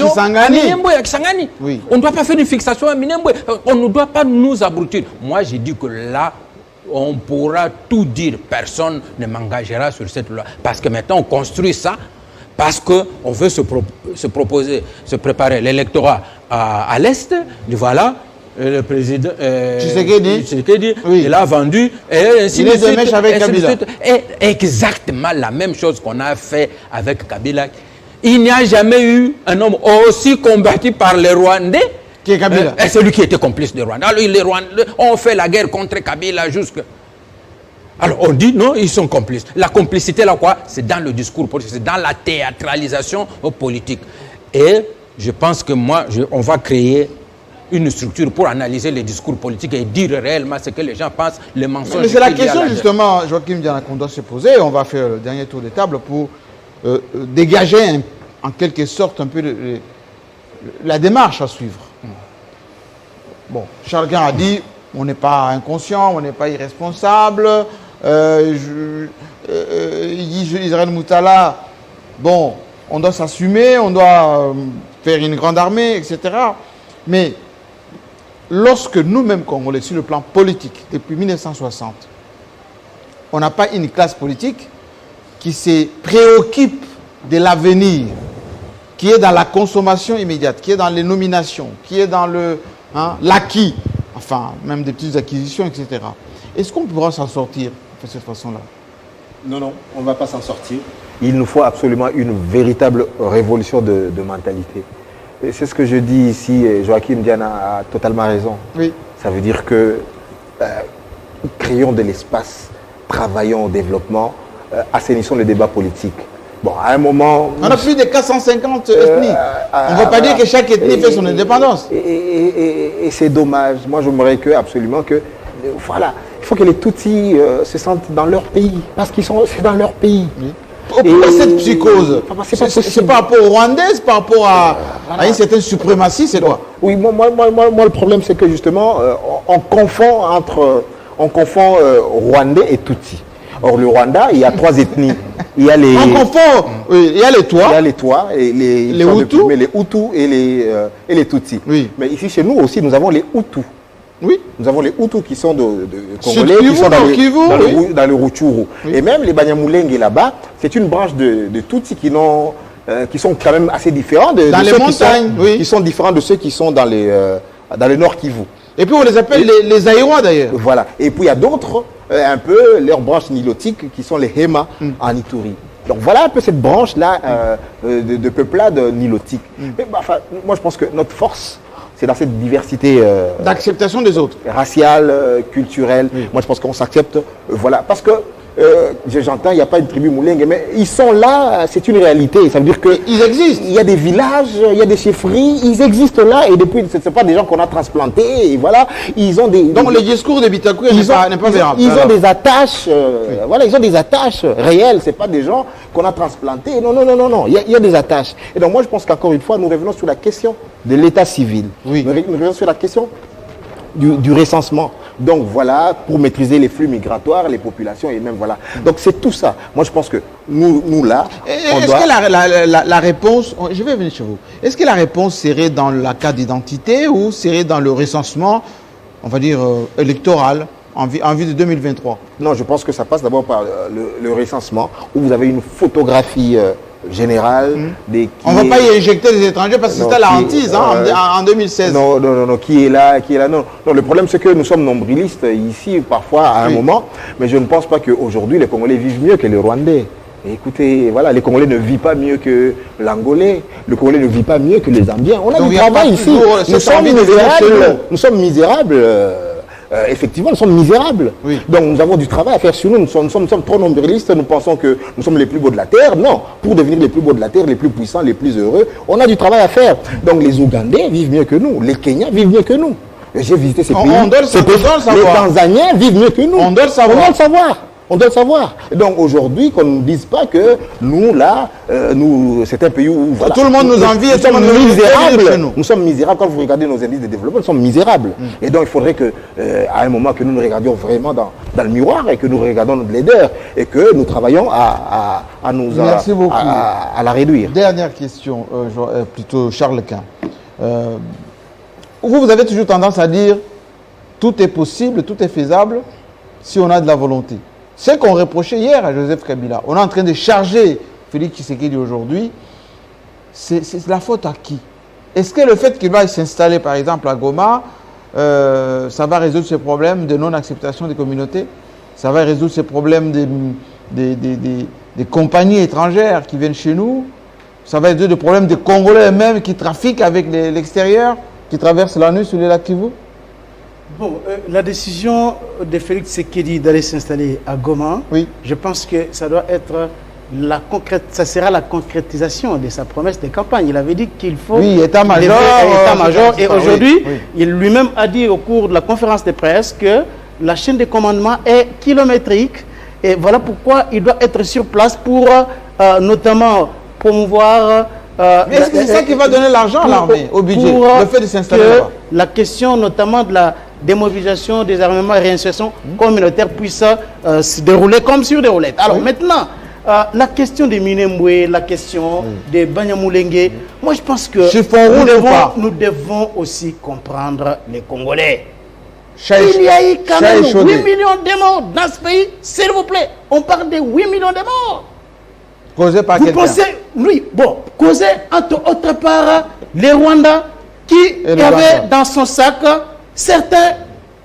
Kisangani. Oui. On ne doit pas faire une fixation à Minembwe. On ne doit pas nous abrutir. Moi, j'ai dit que là, on pourra tout dire. Personne ne m'engagera sur cette loi. Parce que maintenant, on construit ça. Parce qu'on veut se préparer l'électorat à l'Est. Voilà. Le président Tshisekedi, oui. Il a vendu et ainsi il est de mèche avec Kabila. Et exactement la même chose qu'on a fait avec Kabila. Il n'y a jamais eu un homme aussi combattu par les Rwandais qui est Kabila. Et celui qui était complice de Rwanda. Alors les Rwandais ont fait la guerre contre Kabila jusque. Alors on dit non, ils sont complices. La complicité là quoi? C'est dans le discours politique, c'est dans la théâtralisation politique. Et je pense que on va créer une structure pour analyser les discours politiques et dire réellement ce que les gens pensent, les mensonges. Mais c'est la question justement, Joachim Diana, qu'on doit se poser. On va faire le dernier tour de table pour dégager en quelque sorte un peu la démarche à suivre. Bon, Charles Guin a dit, on n'est pas inconscient, on n'est pas irresponsable. Israël Moutala, bon, on doit s'assumer, on doit faire une grande armée, etc. Mais lorsque nous-mêmes, Congolais, sur le plan politique, depuis 1960, on n'a pas une classe politique qui se préoccupe de l'avenir, qui est dans la consommation immédiate, qui est dans les nominations, qui est dans l'acquis, enfin, même des petites acquisitions, etc. Est-ce qu'on pourra s'en sortir de cette façon-là? Non, non, on ne va pas s'en sortir. Il nous faut absolument une véritable révolution de mentalité. C'est ce que je dis ici, Joachim Diana a totalement raison. Oui. Ça veut dire que créons de l'espace, travaillons au développement, assainissons le débat politique. Bon, à un moment... On a plus de 450 ethnies. On ne veut pas dire que chaque ethnie fait son indépendance. Et c'est dommage. Moi, j'aimerais absolument que... Voilà, il faut que les Tutsis se sentent dans leur pays. Parce qu'ils sont... C'est dans leur pays. Oui. Pourquoi cette psychose? C'est pas possible. C'est par rapport aux Rwandais, c'est par rapport à une certaine suprématie, c'est quoi? Oui, moi, le problème, c'est que justement, on confond Rwandais et Tutsi. Or, le Rwanda, il y a 3 ethnies. Il y a les... On confond, il y a les Tois. Il y a les Tois, et les Hutus. les Hutus et les Tutsis. Oui. Mais ici, chez nous aussi, nous avons les Hutus. Oui. Nous avons les Hutus qui sont de Congolais, Kivu, qui sont Kivu, dans le Rutshuru. Oui. Et même les Banyamulenge là-bas, c'est une branche de Tutsis qui sont quand même assez différents de les ceux montagnes, qui sont différents de ceux qui sont dans le Nord Kivu. Et puis on les appelle les Aïrois d'ailleurs. Voilà. Et puis il y a d'autres, un peu leurs branches nilotiques qui sont les Hema en Ituri. Donc voilà un peu cette branche-là de peuplade nilotique. Mais, moi je pense que notre force, c'est dans cette diversité d'acceptation des autres. Raciale, culturelle. Moi je pense qu'on s'accepte. Voilà. Parce que j'entends, il n'y a pas une tribu Moulingue, mais ils sont là, c'est une réalité. Ça veut dire qu'ils existent. Il y a des villages, il y a des chefferies, ils existent là, et depuis, ce ne sont pas des gens qu'on a transplantés, et voilà. Ils ont des... Donc le discours de Bitakou n'est pas vérable. Ils ont des attaches, voilà, ils ont des attaches réelles, ce n'est pas des gens qu'on a transplantés. Non, il y a des attaches. Et donc moi je pense qu'encore une fois, nous revenons sur la question de l'état civil. Oui. Nous revenons sur la question du recensement. Donc voilà, pour maîtriser les flux migratoires, les populations et même voilà. Donc c'est tout ça. Moi je pense que nous là, est-ce que la réponse, je vais venir chez vous, est-ce que la réponse serait dans la carte d'identité ou serait dans le recensement, on va dire, électoral en vue de 2023? Non, je pense que ça passe d'abord par le recensement où vous avez une photographie général. On ne va pas y injecter des étrangers parce que c'était la hantise en 2016. Non, qui est là. Non, le problème c'est que nous sommes nombrilistes ici parfois à un moment, mais je ne pense pas qu'aujourd'hui les Congolais vivent mieux que les Rwandais. Et écoutez, voilà, les Congolais ne vivent pas mieux que l'Angolais, le Congolais ne vit pas mieux que les Zambiens. On a du travail ici. Nous sommes misérables. Effectivement, nous sommes misérables. Oui. Donc nous avons du travail à faire sur nous. Nous sommes trop nombrilistes. Nous pensons que nous sommes les plus beaux de la terre. Non, pour devenir les plus beaux de la terre, les plus puissants, les plus heureux, on a du travail à faire. Donc les Ougandais vivent mieux que nous. Les Kenyans vivent mieux que nous. J'ai visité ces pays. On doit le savoir. Les Tanzaniens vivent mieux que nous. On doit le savoir. On doit le savoir. On doit le savoir. Et donc aujourd'hui, qu'on ne dise pas que nous, là, c'est un pays où... Voilà, tout le monde nous envie et tout le monde nous misérables. Nous sommes misérables. Quand vous regardez nos indices de développement, nous sommes misérables. Et donc il faudrait qu'à un moment que nous nous regardions vraiment dans le miroir et que nous regardions notre laideur et que nous travaillons à la réduire. Dernière question, plutôt Charles Quint. Vous avez toujours tendance à dire tout est possible, tout est faisable si on a de la volonté. C'est qu'on reprochait hier à Joseph Kabila. On est en train de charger Félix Tshisekedi aujourd'hui. C'est la faute à qui? Est-ce que le fait qu'il va s'installer par exemple à Goma, ça va résoudre ces problèmes de non-acceptation des communautés? Ça va résoudre ces problèmes des compagnies étrangères qui viennent chez nous? Ça va résoudre les problèmes des Congolais eux-mêmes qui trafiquent avec l'extérieur, qui traversent la nuit sur les lacs Kivu? Bon, la décision de Félix Tshisekedi d'aller s'installer à Goma, oui, je pense que ça doit être ça sera la concrétisation de sa promesse de campagne. Il avait dit qu'il faut... Oui, état-major. Et aujourd'hui, il lui-même a dit au cours de la conférence de presse que la chaîne de commandement est kilométrique. Et voilà pourquoi il doit être sur place pour notamment promouvoir... Mais est-ce que c'est ça qui va donner l'argent à l'armée, au budget, le fait de s'installer là-bas? La question notamment de la démobilisation des armements et réinsertion communautaire puisse se dérouler comme sur des roulettes. Alors maintenant, la question des Minembwe, la question des Banyamulenge, moi je pense que nous devons aussi comprendre les Congolais. Il y a eu quand même 8 millions de morts dans ce pays, s'il vous plaît. On parle de 8 millions de morts. Causé par quelqu'un. Oui, bon, causé entre autres par les Rwandais qui avaient dans son sac certains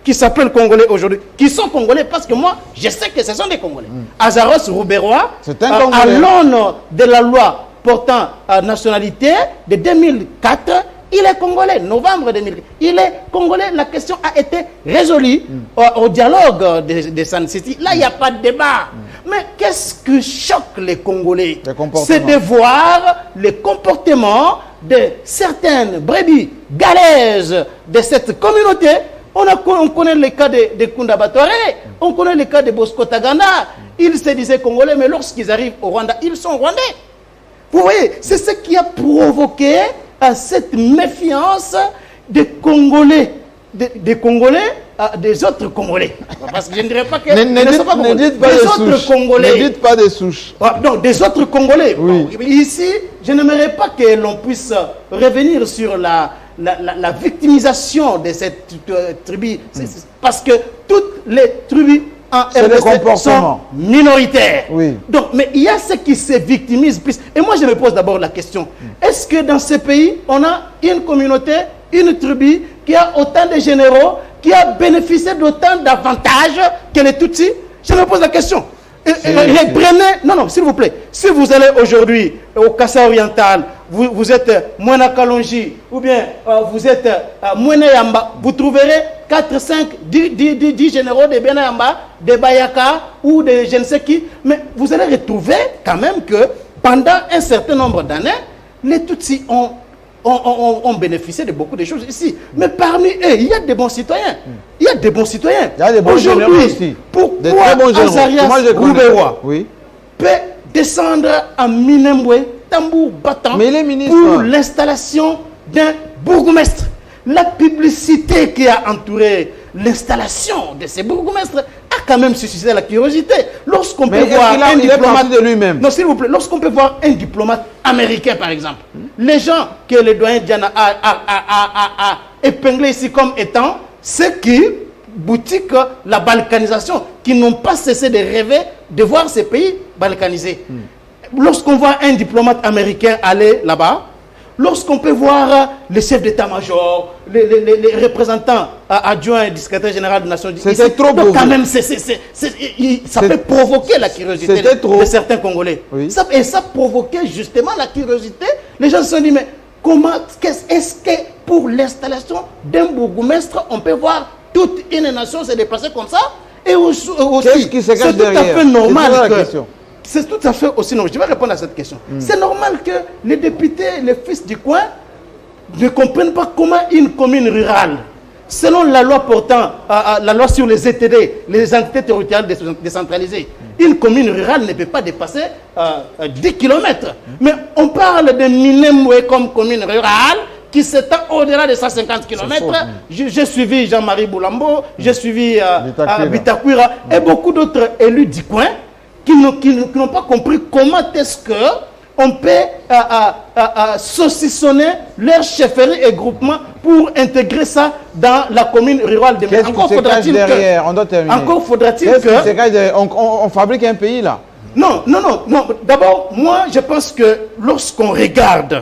qui s'appellent Congolais aujourd'hui, qui sont Congolais parce que moi, je sais que ce sont des Congolais. Azaros Rouberois, à l'aune de la loi portant nationalité de 2004, il est Congolais, novembre 2004. Il est Congolais, la question a été résolue au dialogue de Sun City. Là, il n'y a pas de débat. Mais qu'est-ce que choque les Congolais? C'est de voir les comportements de certaines brebis galaises de cette communauté On connaît le cas de Kunda Batore, on connaît le cas de Bosco Taganda. Ils se disaient Congolais, mais lorsqu'ils arrivent au Rwanda, ils sont Rwandais. Vous voyez, c'est ce qui a provoqué cette méfiance des Congolais, des Congolais des autres Congolais. Parce que je ne dirais pas que ne dites pas des des autres souches. Congolais. Ne dites pas des souches. Non, des autres Congolais. Oui. Bon, ici, je n'aimerais pas que l'on puisse revenir sur la victimisation de cette tribu. Parce que toutes les tribus en RDC sont minoritaires. Oui. Donc, mais il y a ceux qui se victimisent plus. Et moi, je me pose d'abord la question. Est-ce que dans ce pays, on a une communauté, une tribu qui a autant de généraux, qui a bénéficié d'autant d'avantages que les Tutsis? Je me pose la question. Reprenez, non, s'il vous plaît. Si vous allez aujourd'hui au Kassa oriental, vous êtes Mwena Kalonji, ou bien vous êtes Mwena Yamba, vous trouverez 4, 5, 10 généraux de Bena Yamba, de Bayaka ou de je ne sais qui. Mais vous allez retrouver quand même que pendant un certain nombre d'années, les Tutsis ont bénéficié de beaucoup de choses ici. Mais parmi eux, il y a des bons citoyens. Il y a des bons citoyens. Il y a des bons généraux aussi. Pourquoi Azarias Roubewa peut descendre à Minembwe, tambour battant, mais les ministres, pour l'installation d'un bourgmestre? La publicité qui a entouré l'installation de ces bourgmestres a quand même suscité la curiosité. Lorsqu'on peut voir un diplomate de lui-même. Non, s'il vous plaît, lorsqu'on peut voir un diplomate américain, par exemple, les gens que le doyen Diana a épinglés ici comme étant ceux qui boutiquent la balkanisation, qui n'ont pas cessé de rêver de voir ces pays balkanisés. Lorsqu'on voit un diplomate américain aller là-bas, lorsqu'on peut voir les chefs d'état-major, les représentants adjoints du secrétaire général des Nations Unies, c'était trop beau. Quand même, ça peut provoquer la curiosité de certains Congolais. Oui. Et ça provoquait justement la curiosité. Les gens se sont dit, mais comment, est-ce que pour l'installation d'un bourgmestre, on peut voir toute une nation se déplacer comme ça? Et aussi, c'est tout à fait normal que... C'est tout à fait aussi normal. Je vais répondre à cette question. C'est normal que les députés, les fils du coin, ne comprennent pas comment une commune rurale, selon la loi portant, la loi sur les ETD, les entités territoriales décentralisées, une commune rurale ne peut pas dépasser 10 km. Mais on parle de Minembwe comme commune rurale qui s'étend au-delà de 150 km. J'ai suivi Jean-Marie Boulambo, j'ai suivi Bitakwira et beaucoup d'autres élus du coin qui n'ont pas compris comment est-ce qu'on peut saucissonner leurs chefferies et groupements pour intégrer ça dans la commune rurale de Minembwe. Encore faudra-t-il que... On doit terminer. Encore faudra-t-il que... On fabrique un pays là. Non. D'abord, moi, je pense que lorsqu'on regarde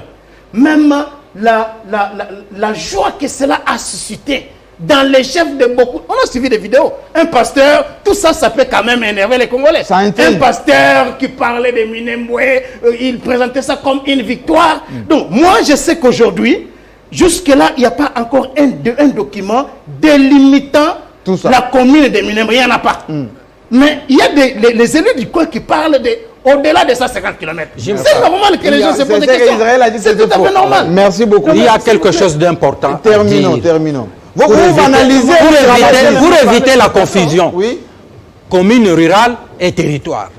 même la joie que cela a suscité dans les chefs de beaucoup... On a suivi des vidéos. Un pasteur, tout ça, ça peut quand même énerver les Congolais. Un pasteur qui parlait de Minembwe, il présentait ça comme une victoire. Donc, moi, je sais qu'aujourd'hui, jusque-là, il n'y a pas encore un document délimitant la commune de Minembwe. Il n'y en a pas. Mais il y a les élus du coin qui parlent au-delà de 150 km. C'est normal que les gens se posent des questions. C'est tout à fait normal. Merci beaucoup. Il y a quelque chose d'important. Terminons. Vous analysez pour éviter la confusion. Oui. Commune rurale et territoire.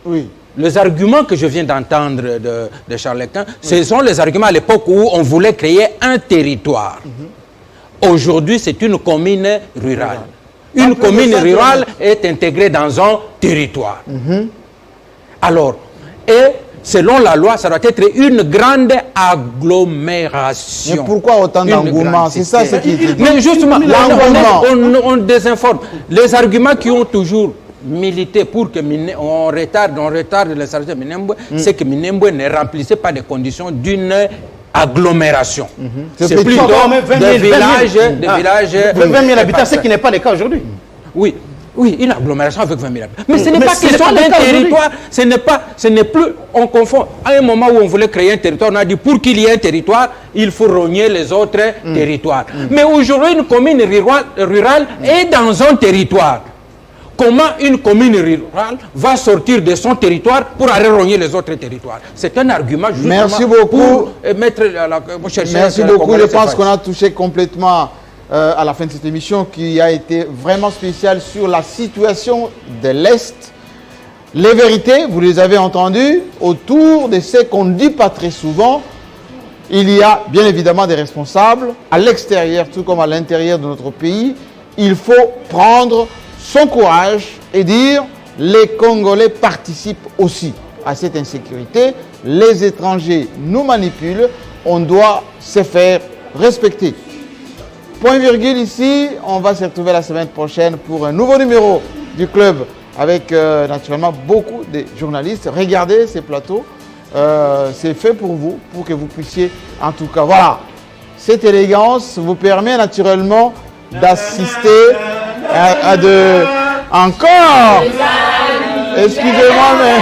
Oui. Les arguments que je viens d'entendre de Charlequin, ce sont les arguments à l'époque où on voulait créer un territoire. Aujourd'hui, c'est une commune rurale. Une commune rurale est intégrée dans un territoire. Alors, selon la loi, ça doit être une grande agglomération. Mais pourquoi autant d'engouement? C'est ça ce qui est... Mais justement, on désinforme. Les arguments qui ont toujours milité pour que on retarde l'installation de Minembwe, c'est que Minembwe ne remplissait pas les conditions d'une agglomération. C'est plutôt des villages... 20 000 habitants, ce qui n'est pas le cas aujourd'hui. Oui, une agglomération avec 20 000 habitants. Mais ce n'est pas question d'un territoire, ce n'est plus, on confond. À un moment où on voulait créer un territoire, on a dit pour qu'il y ait un territoire, il faut rogner les autres territoires. Mais aujourd'hui, une commune rurale est dans un territoire. Comment une commune rurale va sortir de son territoire pour aller rogner les autres territoires? C'est un argument justement Merci beaucoup. Pour mettre Merci beaucoup. Je pense qu'on a touché complètement à la fin de cette émission qui a été vraiment spéciale sur la situation de l'Est. Les vérités, vous les avez entendues, autour de ce qu'on ne dit pas très souvent. Il y a bien évidemment des responsables à l'extérieur, tout comme à l'intérieur de notre pays. Il faut prendre son courage et dire les Congolais participent aussi à cette insécurité. Les étrangers nous manipulent. On doit se faire respecter. Point virgule ici. On va se retrouver la semaine prochaine pour un nouveau numéro du club avec naturellement beaucoup de journalistes. Regardez ces plateaux. C'est fait pour vous, pour que vous puissiez, en tout cas, voilà. Cette élégance vous permet naturellement d'assister à de... Encore. Excusez-moi, mais...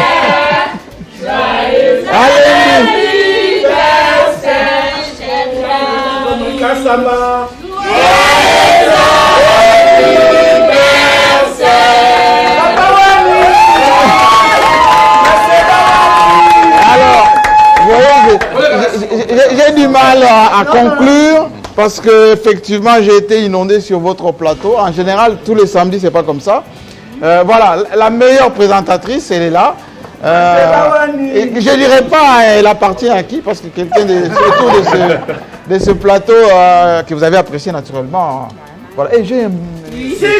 Allez. Alors, vous voyez, j'ai du mal à conclure parce que effectivement j'ai été inondé sur votre plateau. En général, tous les samedis, c'est pas comme ça. Voilà, la meilleure présentatrice, elle est là. Et je ne dirais pas elle appartient à qui, parce que quelqu'un autour de ce plateau que vous avez apprécié naturellement. Voilà. Et j'ai un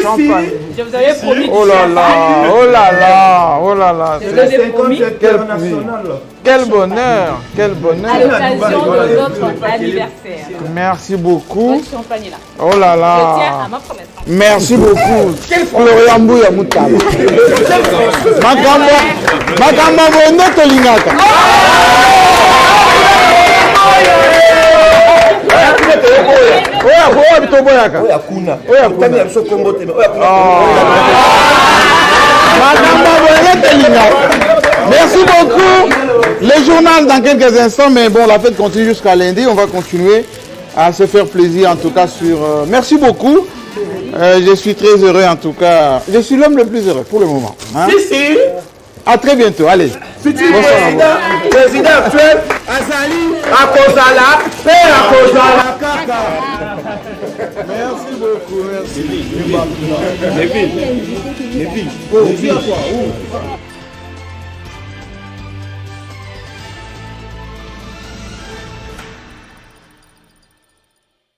champagne. Je vous avais promis. Oh là là, oh là là, oh là là. Je vous avais promis. Quel bonheur, quel bonheur. À l'occasion de notre anniversaire. Merci beaucoup. Ce champagne là. Oh là là. Je tiens à ma promesse. Merci beaucoup. Florian Mbouya Moutala. Makamba bono tolingaka. Oya bitoboyaka. Oya kuna. Otami ya biso kombo te. Oya kuna. Makamba bono tolingaka. Merci beaucoup. Les journaux dans quelques instants, mais bon, la fête continue jusqu'à lundi. On va continuer à se faire plaisir en tout cas sur... Merci beaucoup. Je suis très heureux en tout cas. Je suis l'homme le plus heureux pour le moment. Hein? Si. À très bientôt. Allez. Futur président actuel, Azali, Akozala, Père Akozala, Kaka. Merci beaucoup. Merci. Les filles.